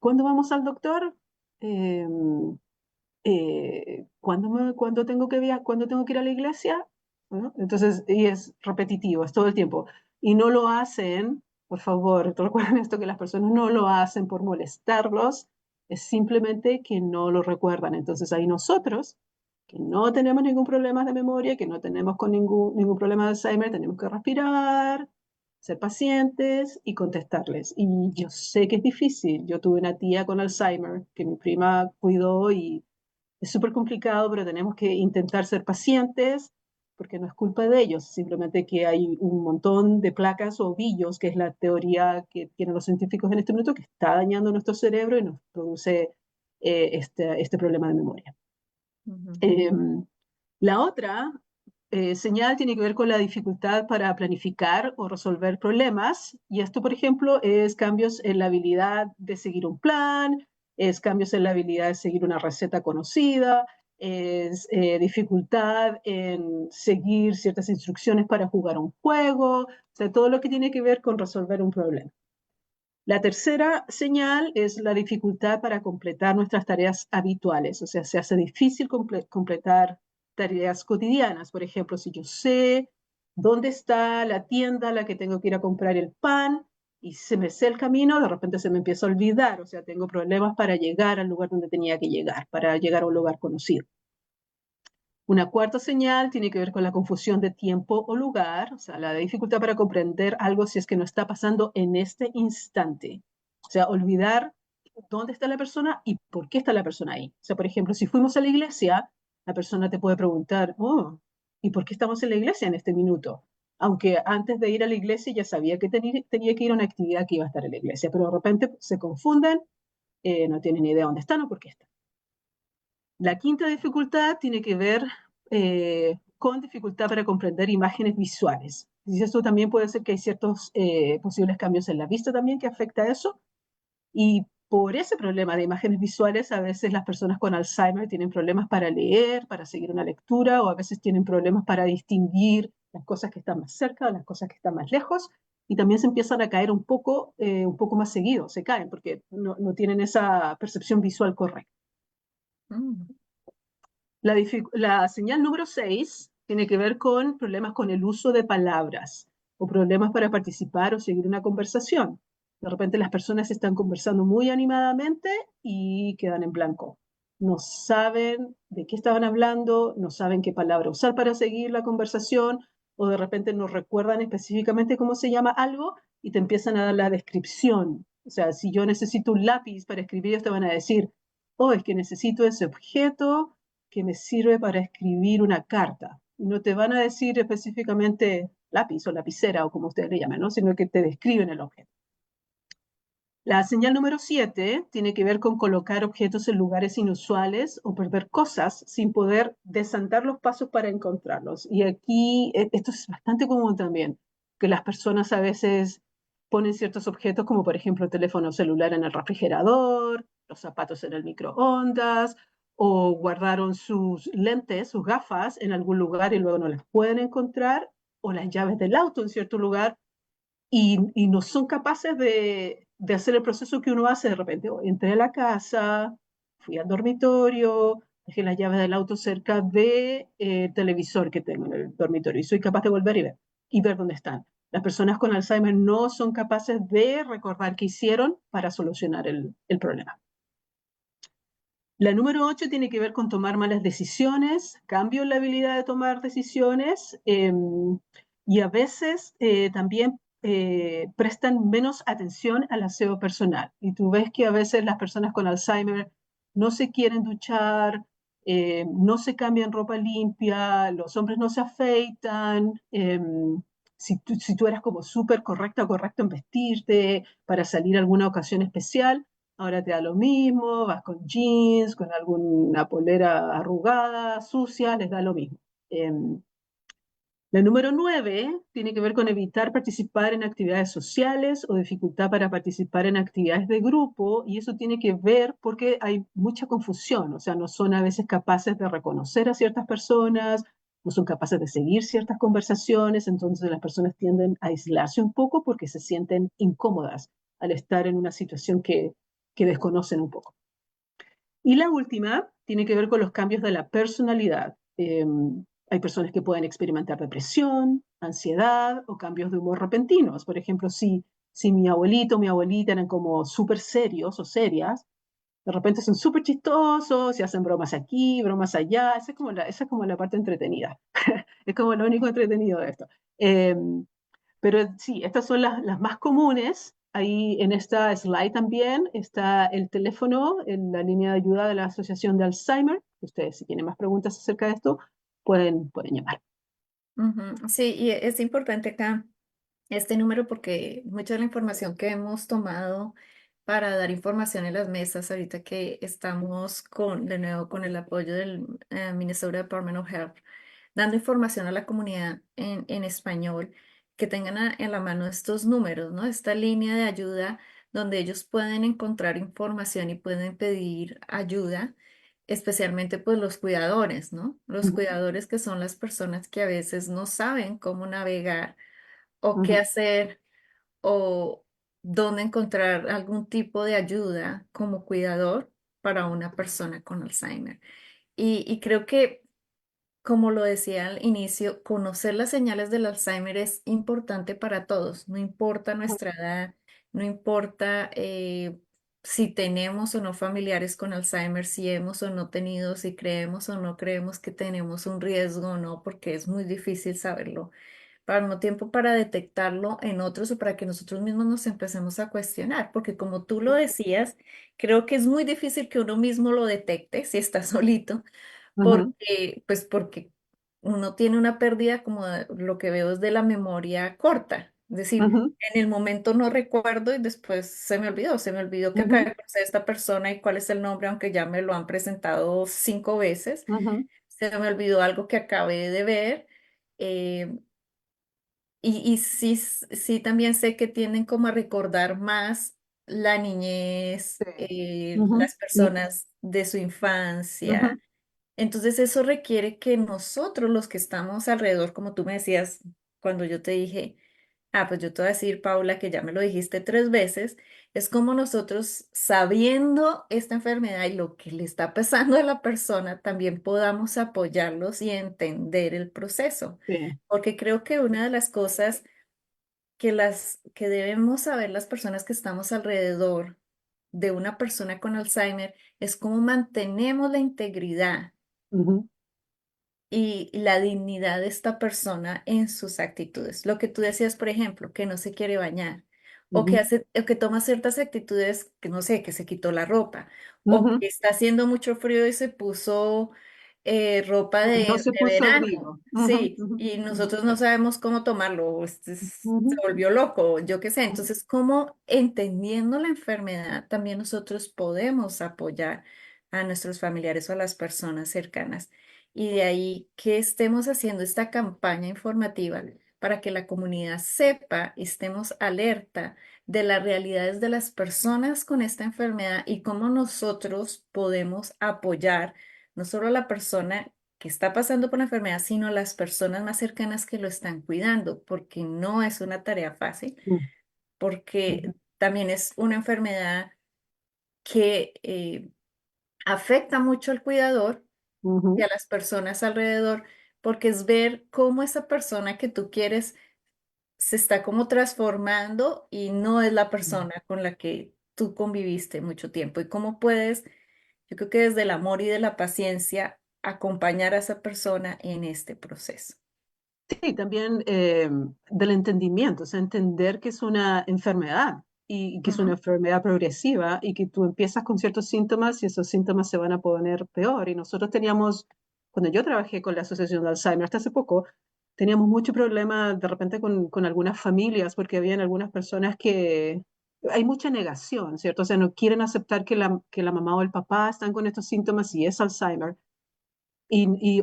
¿Cuándo vamos al doctor? ¿Cuándo tengo que ir a la iglesia? ¿no? Entonces, y es repetitivo, es todo el tiempo. Y no lo hacen, por favor, recuerden esto, que las personas no lo hacen por molestarlos, es simplemente que no lo recuerdan. Entonces, ahí nosotros, que no tenemos ningún problema de memoria, que no tenemos con ningún problema de Alzheimer, tenemos que respirar, ser pacientes y contestarles. Y yo sé que es difícil. Yo tuve una tía con Alzheimer que mi prima cuidó y es súper complicado, pero tenemos que intentar ser pacientes porque no es culpa de ellos, simplemente que hay un montón de placas o ovillos, que es la teoría que tienen los científicos en este minuto, que está dañando nuestro cerebro y nos produce este problema de memoria. Ujú. Eh, la otra señal tiene que ver con la dificultad para planificar o resolver problemas. Y esto, por ejemplo, es cambios en la habilidad de seguir un plan, es cambios en la habilidad de seguir una receta conocida, es dificultad en seguir ciertas instrucciones para jugar un juego, o sea, todo lo que tiene que ver con resolver un problema. La tercera señal es la dificultad para completar nuestras tareas habituales, o sea, se hace difícil completar tareas cotidianas. Por ejemplo, si yo sé dónde está la tienda a la que tengo que ir a comprar el pan y se me sé el camino, de repente se me empieza a olvidar, o sea, tengo problemas para llegar al lugar donde tenía que llegar, para llegar a un lugar conocido. Una cuarta señal tiene que ver con la confusión de tiempo o lugar, o sea, la dificultad para comprender algo si es que no está pasando en este instante. O sea, olvidar dónde está la persona y por qué está la persona ahí. O sea, por ejemplo, si fuimos a la iglesia, la persona te puede preguntar, oh, ¿y por qué estamos en la iglesia en este minuto? Aunque antes de ir a la iglesia ya sabía que tenía que ir a una actividad que iba a estar en la iglesia, pero de repente se confunden, no tienen ni idea dónde están o por qué están. La quinta dificultad tiene que ver con dificultad para comprender imágenes visuales. Y esto también puede ser que hay ciertos posibles cambios en la vista también que afecta a eso. Y por ese problema de imágenes visuales, a veces las personas con Alzheimer tienen problemas para leer, para seguir una lectura, o a veces tienen problemas para distinguir las cosas que están más cerca de las cosas que están más lejos. Y también se empiezan a caer un poco más seguido, se caen porque no tienen esa percepción visual correcta. Mm. La señal número 6 tiene que ver con problemas con el uso de palabras o problemas para participar o seguir una conversación. De repente las personas están conversando muy animadamente y quedan en blanco. No saben de qué estaban hablando, no saben qué palabra usar para seguir la conversación o de repente no recuerdan específicamente cómo se llama algo y te empiezan a dar la descripción. O sea, si yo necesito un lápiz para escribir, ellos te van a decir, oh, es que necesito ese objeto que me sirve para escribir una carta. No te van a decir específicamente lápiz o lapicera o como ustedes le llaman, ¿no? Sino que te describen el objeto. La señal número 7 tiene que ver con colocar objetos en lugares inusuales o perder cosas sin poder desandar los pasos para encontrarlos. Y aquí esto es bastante común también, que las personas a veces ponen ciertos objetos como por ejemplo el teléfono celular en el refrigerador, los zapatos en el microondas o guardaron sus lentes, sus gafas en algún lugar y luego no las pueden encontrar o las llaves del auto en cierto lugar y no son capaces de hacer el proceso que uno hace de repente. Oh, entré a la casa, fui al dormitorio, dejé las llaves del auto cerca del televisor que tengo en el dormitorio y soy capaz de volver y ver dónde están. Las personas con Alzheimer no son capaces de recordar qué hicieron para solucionar el problema. La número 8 tiene que ver con tomar malas decisiones, cambio en la habilidad de tomar decisiones y a veces también prestan menos atención al aseo personal. Y tú ves que a veces las personas con Alzheimer no se quieren duchar, no se cambian ropa limpia, los hombres no se afeitan. Si tú eras como súper correcta o correcto en vestirte para salir a alguna ocasión especial, ahora te da lo mismo, vas con jeans, con alguna polera arrugada, sucia, les da lo mismo. Eh, la número 9 tiene que ver con evitar participar en actividades sociales o dificultad para participar en actividades de grupo, y eso tiene que ver porque hay mucha confusión, o sea, no son a veces capaces de reconocer a ciertas personas, no son capaces de seguir ciertas conversaciones, entonces las personas tienden a aislarse un poco porque se sienten incómodas al estar en una situación que desconocen un poco. Y la última tiene que ver con los cambios de la personalidad. Hay personas que pueden experimentar depresión, ansiedad o cambios de humor repentinos. Por ejemplo, si mi abuelito o mi abuelita eran como súper serios o serias, de repente son súper chistosos y hacen bromas aquí, bromas allá. Esa es como la parte entretenida. Es como lo único entretenido de esto. Eh, pero sí, estas son las más comunes. Ahí en esta slide también está el teléfono, en la línea de ayuda de la Asociación de Alzheimer. Ustedes, si tienen más preguntas acerca de esto, pueden llamar. Ujú. Sí, y es importante acá este número porque mucha de la información que hemos tomado para dar información en las mesas, ahorita que estamos de nuevo con el apoyo del Minnesota Department of Health, dando información a la comunidad en español, que tengan en la mano estos números, ¿no? Esta línea de ayuda donde ellos pueden encontrar información y pueden pedir ayuda, especialmente pues los cuidadores, ¿no? Los Ujú, cuidadores que son las personas que a veces no saben cómo navegar o qué ujú, hacer o dónde encontrar algún tipo de ayuda como cuidador para una persona con Alzheimer. Y creo que, como lo decía al inicio, conocer las señales del Alzheimer es importante para todos, no importa nuestra edad, no importa si tenemos o no familiares con Alzheimer, si hemos o no tenido, si creemos o no creemos que tenemos un riesgo o no, porque es muy difícil saberlo al mismo tiempo para detectarlo en otros o para que nosotros mismos nos empecemos a cuestionar, porque como tú lo decías, creo que es muy difícil que uno mismo lo detecte si está solito, ujú, porque uno tiene una pérdida como lo que veo es de la memoria corta, es decir, ujú, en el momento no recuerdo y después se me olvidó que acabé ujú, de conocer a esta persona y cuál es el nombre, aunque ya me lo han presentado 5 veces, ujú, se me olvidó algo que acabé de ver. eh, y sí, sí también sé que tienden como a recordar más la niñez, sí, ujú, las personas de su infancia. ujú, Entonces eso requiere que nosotros, los que estamos alrededor, como tú me decías cuando yo te dije, pues yo te voy a decir, Paula, que ya me lo dijiste 3 veces, es como nosotros sabiendo esta enfermedad y lo que le está pasando a la persona, también podamos apoyarlos y entender el proceso. sí, Porque creo que una de las cosas que debemos saber las personas que estamos alrededor de una persona con Alzheimer es cómo mantenemos la integridad ujú, y la dignidad de esta persona en sus actitudes. Lo que tú decías, por ejemplo, que no se quiere bañar ujú, o que toma ciertas actitudes que no sé, que se quitó la ropa o ujú. que está haciendo mucho frío y se puso ropa No se de puso verano. abrigo. Ujú, Sí, ujú, y ujú, nosotros no sabemos cómo tomarlo, o se ujú, volvió loco, yo qué sé. ujú. Entonces, ¿cómo entendiendo la enfermedad, también nosotros podemos apoyar a nuestros familiares o a las personas cercanas? Y de ahí que estemos haciendo esta campaña informativa para que la comunidad sepa y estemos alerta de las realidades de las personas con esta enfermedad y cómo nosotros podemos apoyar no solo a la persona que está pasando por la enfermedad, sino a las personas más cercanas que lo están cuidando, porque no es una tarea fácil, porque también es una enfermedad que afecta mucho al cuidador y Ujú, a las personas alrededor, porque es ver cómo esa persona que tú quieres se está como transformando y no es la ujú. persona con la que tú conviviste mucho tiempo. Y cómo puedes, yo creo que desde el amor y de la paciencia, acompañar a esa persona en este proceso. Sí, también del entendimiento, o sea, entender que es una enfermedad y que es una Ujú, enfermedad progresiva y que tú empiezas con ciertos síntomas y esos síntomas se van a poner peor. Y nosotros teníamos, cuando yo trabajé con la Asociación de Alzheimer hasta hace poco, teníamos mucho problema de repente con algunas familias porque habían algunas personas que hay mucha negación, ¿cierto? O sea, no quieren aceptar que la mamá o el papá están con estos síntomas y es Alzheimer.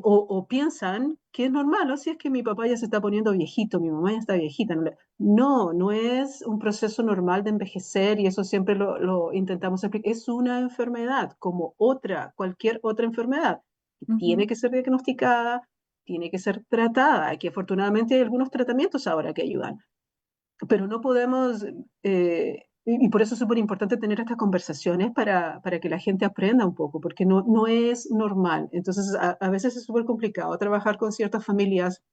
O piensan que es normal, o si es que mi papá ya se está poniendo viejito, mi mamá ya está viejita. No es un proceso normal de envejecer y eso siempre lo intentamos explicar. Es una enfermedad como cualquier otra enfermedad. Tiene ujú, que ser diagnosticada, tiene que ser tratada, que afortunadamente hay algunos tratamientos ahora que ayudan, pero no podemos y por eso es súper importante tener estas conversaciones para que la gente aprenda un poco, porque no es normal. Entonces, a veces es súper complicado trabajar con ciertas familias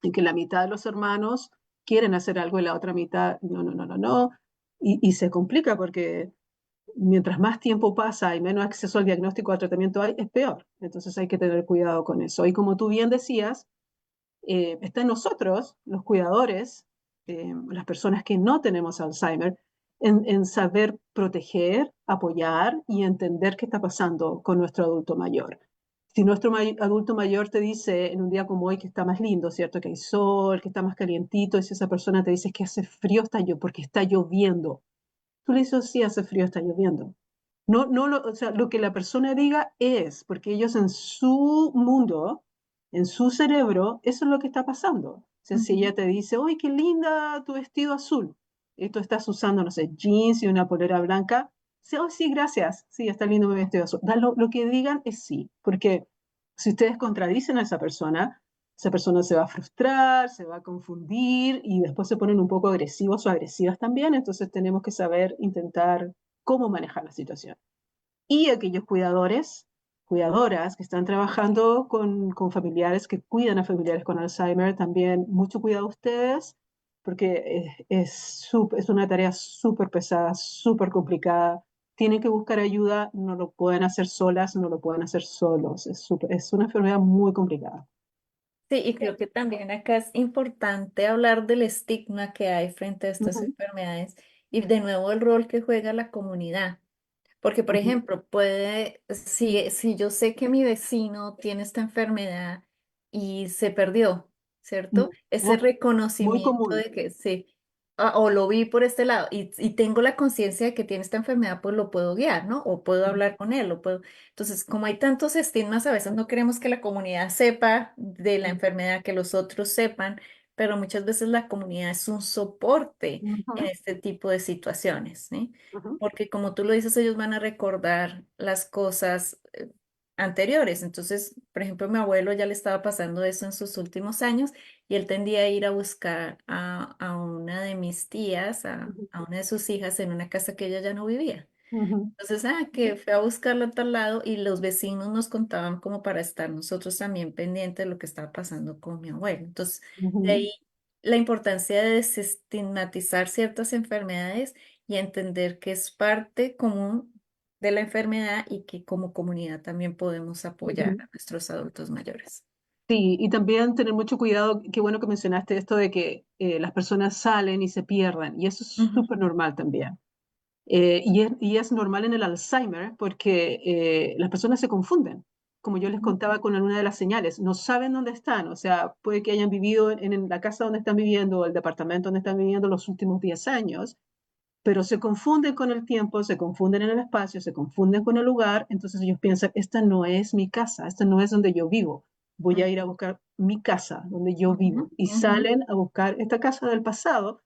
en que la mitad de los hermanos quieren hacer algo y la otra mitad no. Y se complica porque mientras más tiempo pasa y menos acceso al diagnóstico o al tratamiento hay, es peor. Entonces hay que tener cuidado con eso. Y como tú bien decías, está en nosotros, los cuidadores, las personas que no tenemos Alzheimer, en saber proteger, apoyar y entender qué está pasando con nuestro adulto mayor. Si nuestro adulto mayor te dice en un día como hoy que está más lindo, ¿cierto? Que hay sol, que está más calientito, y si esa persona te dice que hace frío, porque está lloviendo. Tú le dices, "Oh, sí, hace frío, está lloviendo". O sea, lo que la persona diga es, porque ellos en su mundo, en su cerebro, eso es lo que está pasando. O sea, si Ujú. ella te dice, ¡ay, qué linda tu vestido azul! Y tú estás usando, no sé, jeans y una polera blanca, sí, oh, sí, gracias, sí, está lindo mi vestido azul. Lo que digan es sí, porque si ustedes contradicen a esa persona se va a frustrar, se va a confundir y después se ponen un poco agresivos o agresivas también, entonces tenemos que saber intentar cómo manejar la situación. Y aquellos cuidadores, cuidadoras que están trabajando con familiares, que cuidan a familiares con Alzheimer, también mucho cuidado ustedes, porque es una tarea súper pesada, súper complicada. Tienen que buscar ayuda, no lo pueden hacer solas, no lo pueden hacer solos. Es una enfermedad muy complicada. Sí, y creo que también acá es importante hablar del estigma que hay frente a estas Ujú, enfermedades y de nuevo el rol que juega la comunidad. Porque, por ujú, ejemplo, si yo sé que mi vecino tiene esta enfermedad y se perdió, ¿cierto? ujú. Ese Oh, muy reconocimiento común. de que sí, o lo vi por este lado y tengo la conciencia de que tiene esta enfermedad, pues lo puedo guiar, ¿no? O puedo hablar con él, lo puedo. Entonces, como hay tantos estigmas, a veces no queremos que la comunidad sepa de la enfermedad, que los otros sepan, pero muchas veces la comunidad es un soporte en Ujú, este tipo de situaciones, ¿sí? ujú, Porque como tú lo dices, ellos van a recordar las cosas anteriores. Entonces, por ejemplo, mi abuelo ya le estaba pasando eso en sus últimos años y él tendía a ir a buscar a una de mis tías, ujú, a una de sus hijas en una casa que ella ya no vivía. ujú, Entonces, que fue a buscarla a tal lado y los vecinos nos contaban como para estar nosotros también pendientes de lo que estaba pasando con mi abuelo. Entonces, de ujú, ahí la importancia de desestigmatizar ciertas enfermedades y entender que es parte común de la enfermedad y que como comunidad también podemos apoyar ujú. a nuestros adultos mayores. Sí, y también tener mucho cuidado, qué bueno que mencionaste esto de que las personas salen y se pierden, y eso es Ujú, súper normal también. Y es normal en el Alzheimer porque las personas se confunden, como yo les ujú, contaba con alguna de las señales, no saben dónde están, o sea, puede que hayan vivido en la casa donde están viviendo o el departamento donde están viviendo los últimos 10 años, pero se confunden con el tiempo, se confunden en el espacio, se confunden con el lugar, entonces ellos piensan, esta no es mi casa, esta no es donde yo vivo, voy a ir a buscar mi casa donde yo ujú, vivo. Y ujú. salen a buscar esta casa del pasado,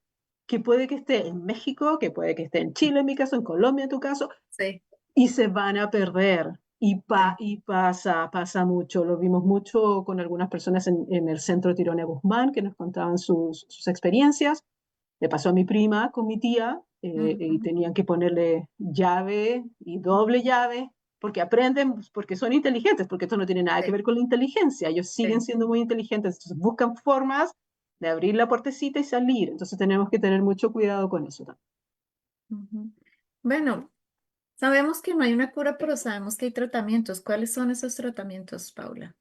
que puede que esté en México, que puede que esté en Chile en mi caso, en Colombia en tu caso, Sí, y se van a perder. sí, Y pasa mucho. Lo vimos mucho con algunas personas en el centro Tirone Guzmán que nos contaban sus experiencias. Le pasó a mi prima con mi tía y ujú, tenían que ponerle llave y doble llave porque aprenden, porque son inteligentes, porque esto no tiene nada que sí, ver con la inteligencia. Ellos siguen sí, siendo muy inteligentes, entonces buscan formas de abrir la puertecita y salir. Entonces tenemos que tener mucho cuidado con eso también. ujú. Bueno, sabemos que no hay una cura, pero sabemos que hay tratamientos. ¿Cuáles son esos tratamientos, Paula?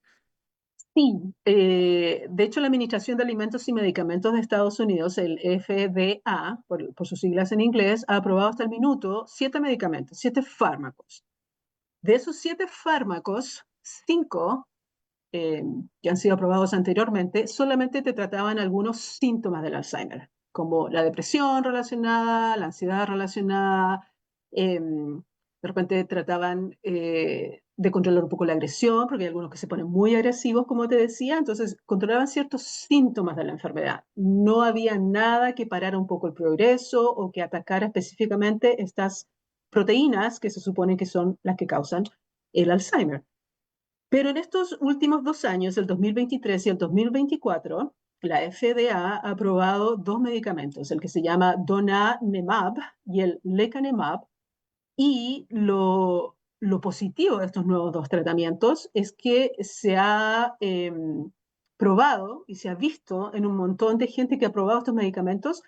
Sí, de hecho la Administración de Alimentos y Medicamentos de Estados Unidos, el FDA, por sus siglas en inglés, ha aprobado hasta el minuto 7 medicamentos, 7 fármacos. De esos 7 fármacos, 5 eh, que han sido aprobados anteriormente, solamente te trataban algunos síntomas del Alzheimer, como la depresión relacionada, la ansiedad relacionada, de repente trataban de controlar un poco la agresión, porque hay algunos que se ponen muy agresivos, como te decía, entonces controlaban ciertos síntomas de la enfermedad. No había nada que parara un poco el progreso o que atacara específicamente estas proteínas que se supone que son las que causan el Alzheimer. Pero en estos últimos 2 años, el 2023 y el 2024, la FDA ha aprobado dos medicamentos, el que se llama donanemab y el lecanemab, y lo positivo de estos nuevos dos tratamientos es que se ha probado y se ha visto en un montón de gente que ha probado estos medicamentos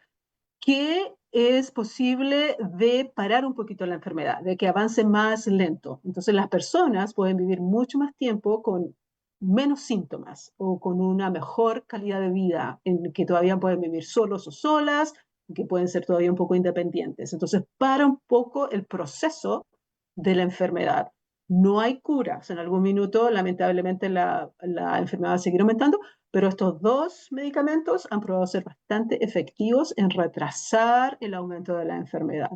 que es posible de parar un poquito la enfermedad, de que avance más lento. Entonces las personas pueden vivir mucho más tiempo con menos síntomas o con una mejor calidad de vida, en que todavía pueden vivir solos o solas, que pueden ser todavía un poco independientes. Entonces para un poco el proceso de la enfermedad. No hay cura. O sea, en algún minuto, lamentablemente, la enfermedad va a seguir aumentando, pero estos dos medicamentos han probado ser bastante efectivos en retrasar el aumento de la enfermedad.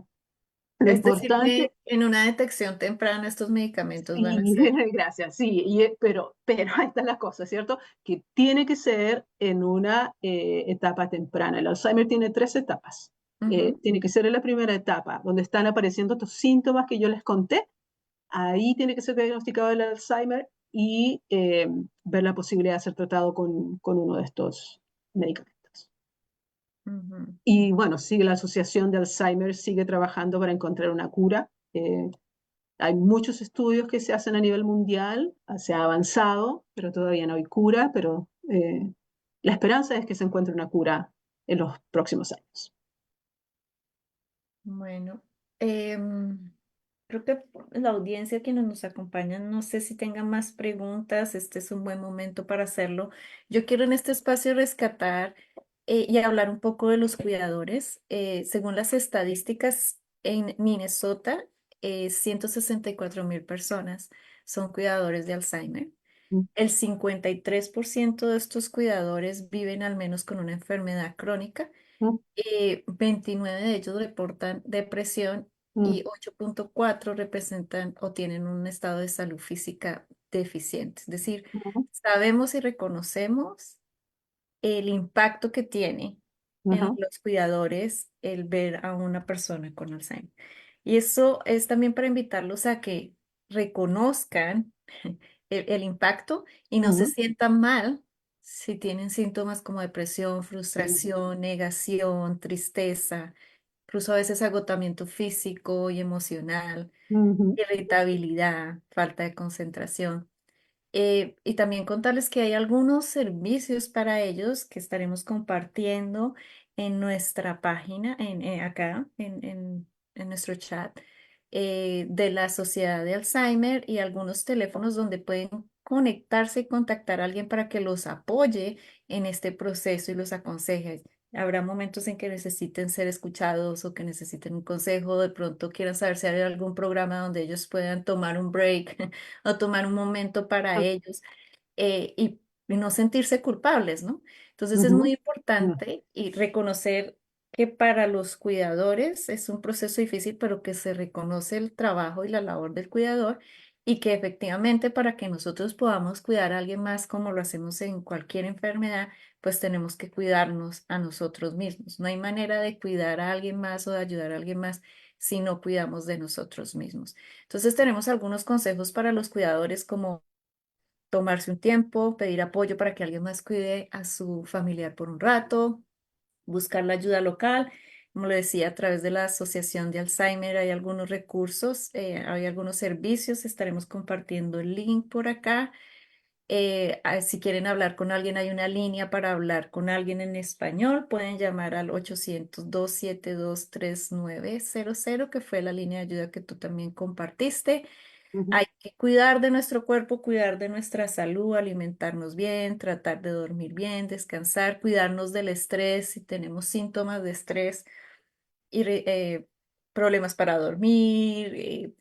Lo Es decir, importante, que en una detección temprana estos medicamentos van a sí, ser. gracias, sí, pero ahí está la cosa, ¿cierto? Que tiene que ser en una etapa temprana. El Alzheimer tiene tres etapas. Ujú. Tiene que ser en la primera etapa, donde están apareciendo estos síntomas que yo les conté. Ahí tiene que ser diagnosticado el Alzheimer y ver la posibilidad de ser tratado con uno de estos medicamentos. Ujú. Y bueno, sigue la Asociación de Alzheimer, sigue trabajando para encontrar una cura. Hay muchos estudios que se hacen a nivel mundial, se ha avanzado, pero todavía no hay cura, pero la esperanza es que se encuentre una cura en los próximos años. Bueno, em, creo que la audiencia que nos acompaña, no sé si tengan más preguntas, este es un buen momento para hacerlo. Yo quiero en este espacio rescatar y hablar un poco de los cuidadores. Según las estadísticas, en Minnesota, 164.000 personas son cuidadores de Alzheimer. Mm, El 53% de estos cuidadores viven al menos con una enfermedad crónica, mm, 29 de ellos reportan depresión mm, y 8.4 representan o tienen un estado de salud física deficiente. Es decir, mm, sabemos y reconocemos el impacto que tiene en mm, los cuidadores el ver a una persona con Alzheimer. Y eso es también para invitarlos a que reconozcan el impacto y no se mm, sientan mal si tienen síntomas como depresión, mm, frustración, negación, tristeza, incluso a veces agotamiento físico y emocional, mm, mm, irritabilidad, falta de concentración. Y también contarles que hay algunos servicios para ellos que estaremos compartiendo en nuestra página, acá, en nuestro chat, de la Sociedad de Alzheimer y algunos teléfonos donde pueden conectarse y contactar a alguien para que los apoye en este proceso y los aconseje. Habrá momentos en que necesiten ser escuchados o que necesiten un consejo, de pronto quieran saber si hay algún programa donde ellos puedan tomar un break o tomar un momento para ellos y no sentirse culpables, ¿no? Entonces es muy mm, mm, importante y reconocer que para los cuidadores es un proceso difícil, pero que se reconoce el trabajo y la labor del cuidador y que efectivamente para que nosotros podamos cuidar a alguien más como lo hacemos en cualquier enfermedad, pues tenemos que cuidarnos a nosotros mismos. No hay manera de cuidar a alguien más o de ayudar a alguien más si no cuidamos de nosotros mismos. Entonces tenemos algunos consejos para los cuidadores como tomarse un tiempo, pedir apoyo para que alguien más cuide a su familiar por un rato, buscar la ayuda local. Como le decía, a través de la Asociación de Alzheimer hay algunos recursos, hay algunos servicios, estaremos compartiendo el link por acá. Si quieren hablar con alguien, hay una línea para hablar con alguien en español. Pueden llamar al 800-272-3900, que fue la línea de ayuda que tú también compartiste. mm, Hay que cuidar de nuestro cuerpo, cuidar de nuestra salud, alimentarnos bien, tratar de dormir bien, descansar, cuidarnos del estrés si tenemos síntomas de estrés y problemas para dormir,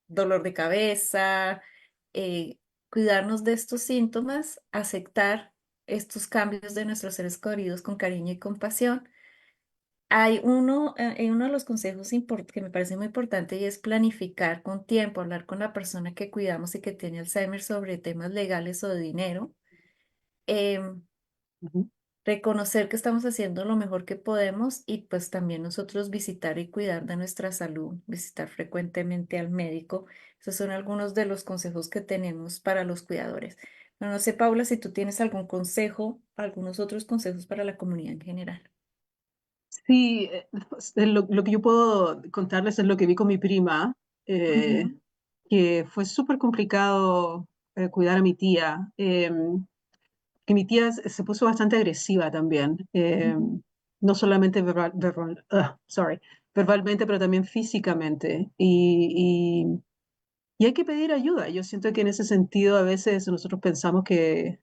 dolor de cabeza, eh, cuidarnos de estos síntomas, aceptar estos cambios de nuestros seres queridos con cariño y compasión. Hay uno de los consejos que me parece muy importante y es planificar con tiempo, hablar con la persona que cuidamos y que tiene Alzheimer sobre temas legales o de dinero. Em, mm, Reconocer que estamos haciendo lo mejor que podemos y pues también nosotros visitar y cuidar de nuestra salud, visitar frecuentemente al médico. Esos son algunos de los consejos que tenemos para los cuidadores. No, no sé, Paula, si tú tienes algún consejo, algunos otros consejos para la comunidad en general. Sí, pues, lo que yo puedo contarles es lo que vi con mi prima, eh, Ujú, que fue súper complicado cuidar a mi tía, que mi tía se puso bastante agresiva también, ujú, no solamente verbalmente, pero también físicamente. Y hay que pedir ayuda. Yo siento que en ese sentido a veces nosotros pensamos que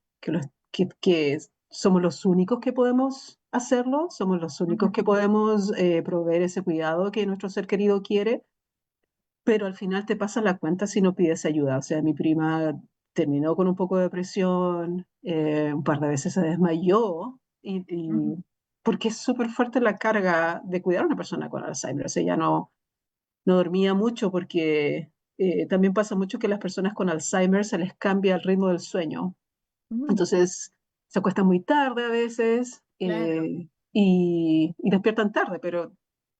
somos los únicos que podemos hacerlo, somos los únicos ujú, que podemos proveer ese cuidado que nuestro ser querido quiere, pero al final te pasa la cuenta si no pides ayuda. O sea, mi prima terminó con un poco de depresión, un par de veces se desmayó, ujú, porque es súper fuerte la carga de cuidar a una persona con Alzheimer. O sea, ella no dormía mucho porque también pasa mucho que las personas con Alzheimer se les cambia el ritmo del sueño. ujú. Entonces se acuestan muy tarde a veces Claro. y despiertan tarde, pero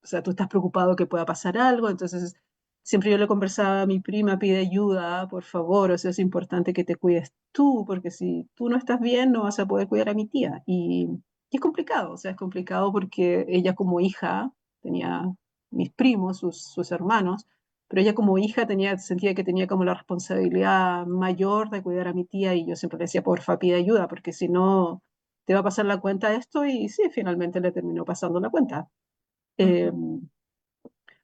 o sea, tú estás preocupado que pueda pasar algo, entonces siempre yo le conversaba a mi prima, pide ayuda, por favor, o sea, es importante que te cuides tú, porque si tú no estás bien no vas a poder cuidar a mi tía. Y es complicado, o sea, es complicado porque ella como hija tenía mis primos, sus hermanos, pero ella como hija sentía que tenía como la responsabilidad mayor de cuidar a mi tía y yo siempre le decía, porfa, pide ayuda, porque si no, te va a pasar la cuenta esto y sí, finalmente le terminó pasando la cuenta. Eh, Ujú,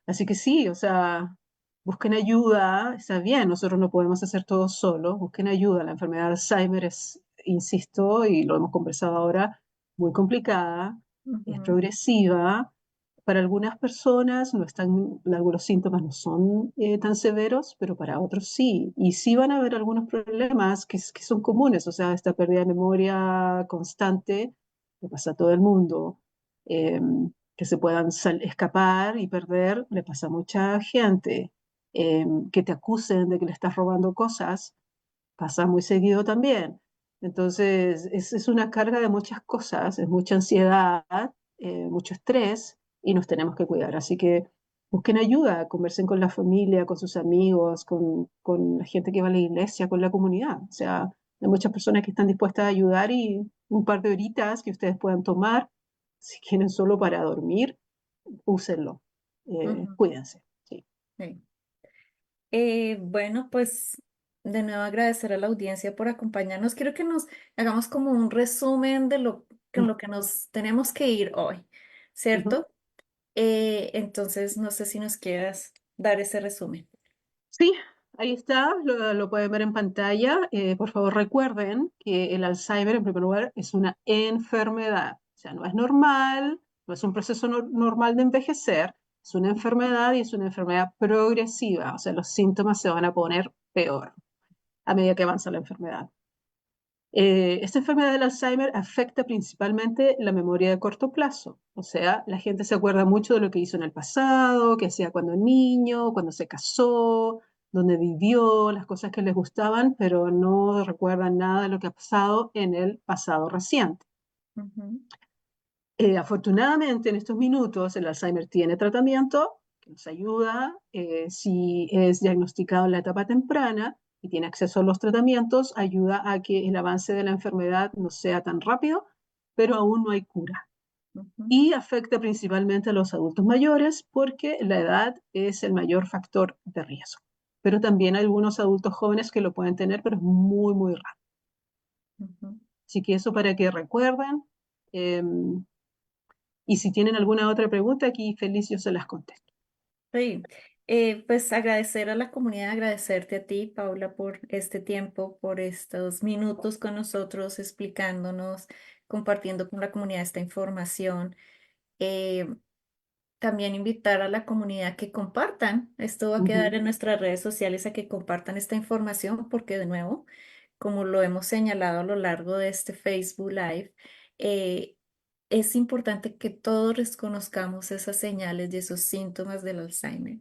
Así que sí, o sea, busquen ayuda, está bien, nosotros no podemos hacer todo solos, busquen ayuda. La enfermedad de Alzheimer es, insisto, y lo hemos conversado ahora, muy complicada, es ujú, progresiva. Para algunas personas no están, algunos síntomas no son tan severos, pero para otros sí. Y sí van a haber algunos problemas que son comunes, o sea, esta pérdida de memoria constante que pasa a todo el mundo. Que se puedan escapar y perder, le pasa a mucha gente. Que te acusen de que le estás robando cosas, pasa muy seguido también. Entonces, es una carga de muchas cosas, es mucha ansiedad, mucho estrés y nos tenemos que cuidar. Así que busquen ayuda, conversen con la familia, con sus amigos, con la gente que va a la iglesia, con la comunidad. O sea, hay muchas personas que están dispuestas a ayudar y un par de horitas que ustedes puedan tomar, si quieren solo para dormir, úsenlo. ujú. Cuídense. Sí. Sí. Bueno, pues de nuevo agradecer a la audiencia por acompañarnos. Quiero que nos hagamos como un resumen de lo con lo que nos tenemos que ir hoy, Ujú. ¿cierto? Entonces, no sé si nos quieras dar ese resumen. Sí, ahí está, lo pueden ver en pantalla. Por favor, recuerden que el Alzheimer, en primer lugar, es una enfermedad. O sea, no es normal, no es un proceso normal de envejecer, es una enfermedad y es una enfermedad progresiva. O sea, los síntomas se van a poner peor a medida que avanza la enfermedad. Esta enfermedad del Alzheimer afecta principalmente la memoria de corto plazo. O sea, la gente se acuerda mucho de lo que hizo en el pasado, qué hacía cuando niño, cuando se casó, dónde vivió, las cosas que les gustaban, pero no recuerdan nada de lo que ha pasado en el pasado reciente. Ujú, Afortunadamente, en estos minutos, el Alzheimer tiene tratamiento que nos ayuda si es diagnosticado en la etapa temprana y tiene acceso a los tratamientos, ayuda a que el avance de la enfermedad no sea tan rápido, pero aún no hay cura. ujú, Y afecta principalmente a los adultos mayores porque la edad es el mayor factor de riesgo. Pero también hay algunos adultos jóvenes que lo pueden tener, pero es muy, muy raro. ujú. Así que eso para que recuerden. Eh, y si tienen alguna otra pregunta, aquí feliz yo se las contesto. Sí, pues agradecer a la comunidad, agradecerte a ti, Paula, por este tiempo, por estos minutos con nosotros, explicándonos, compartiendo con la comunidad esta información. Eh, También invitar a la comunidad que compartan. Esto va a quedar Ujú, en nuestras redes sociales a que compartan esta información porque de nuevo, como lo hemos señalado a lo largo de este Facebook Live, eh, es importante que todos reconozcamos esas señales y esos síntomas del Alzheimer,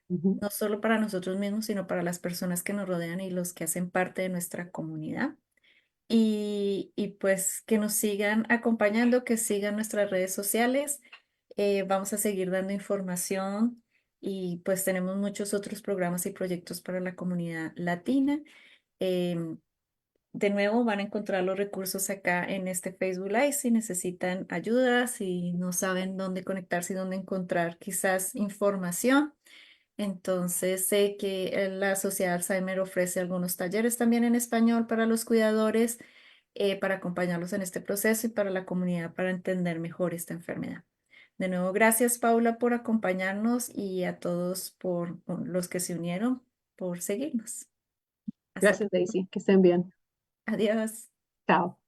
ujú, no solo para nosotros mismos, sino para las personas que nos rodean y los que hacen parte de nuestra comunidad. Y pues que nos sigan acompañando, que sigan nuestras redes sociales. Vamos a seguir dando información y pues tenemos muchos otros programas y proyectos para la comunidad latina. Em, De nuevo, van a encontrar los recursos acá en este Facebook Live si necesitan ayuda, si no saben dónde conectarse y dónde encontrar quizás información. Entonces, sé que la Sociedad Alzheimer ofrece algunos talleres también en español para los cuidadores, para acompañarlos en este proceso y para la comunidad para entender mejor esta enfermedad. De nuevo, gracias Paula por acompañarnos y a todos por los que se unieron por seguirnos. Hasta Gracias, pronto. Daisy. Que estén bien. Adiós. Chao.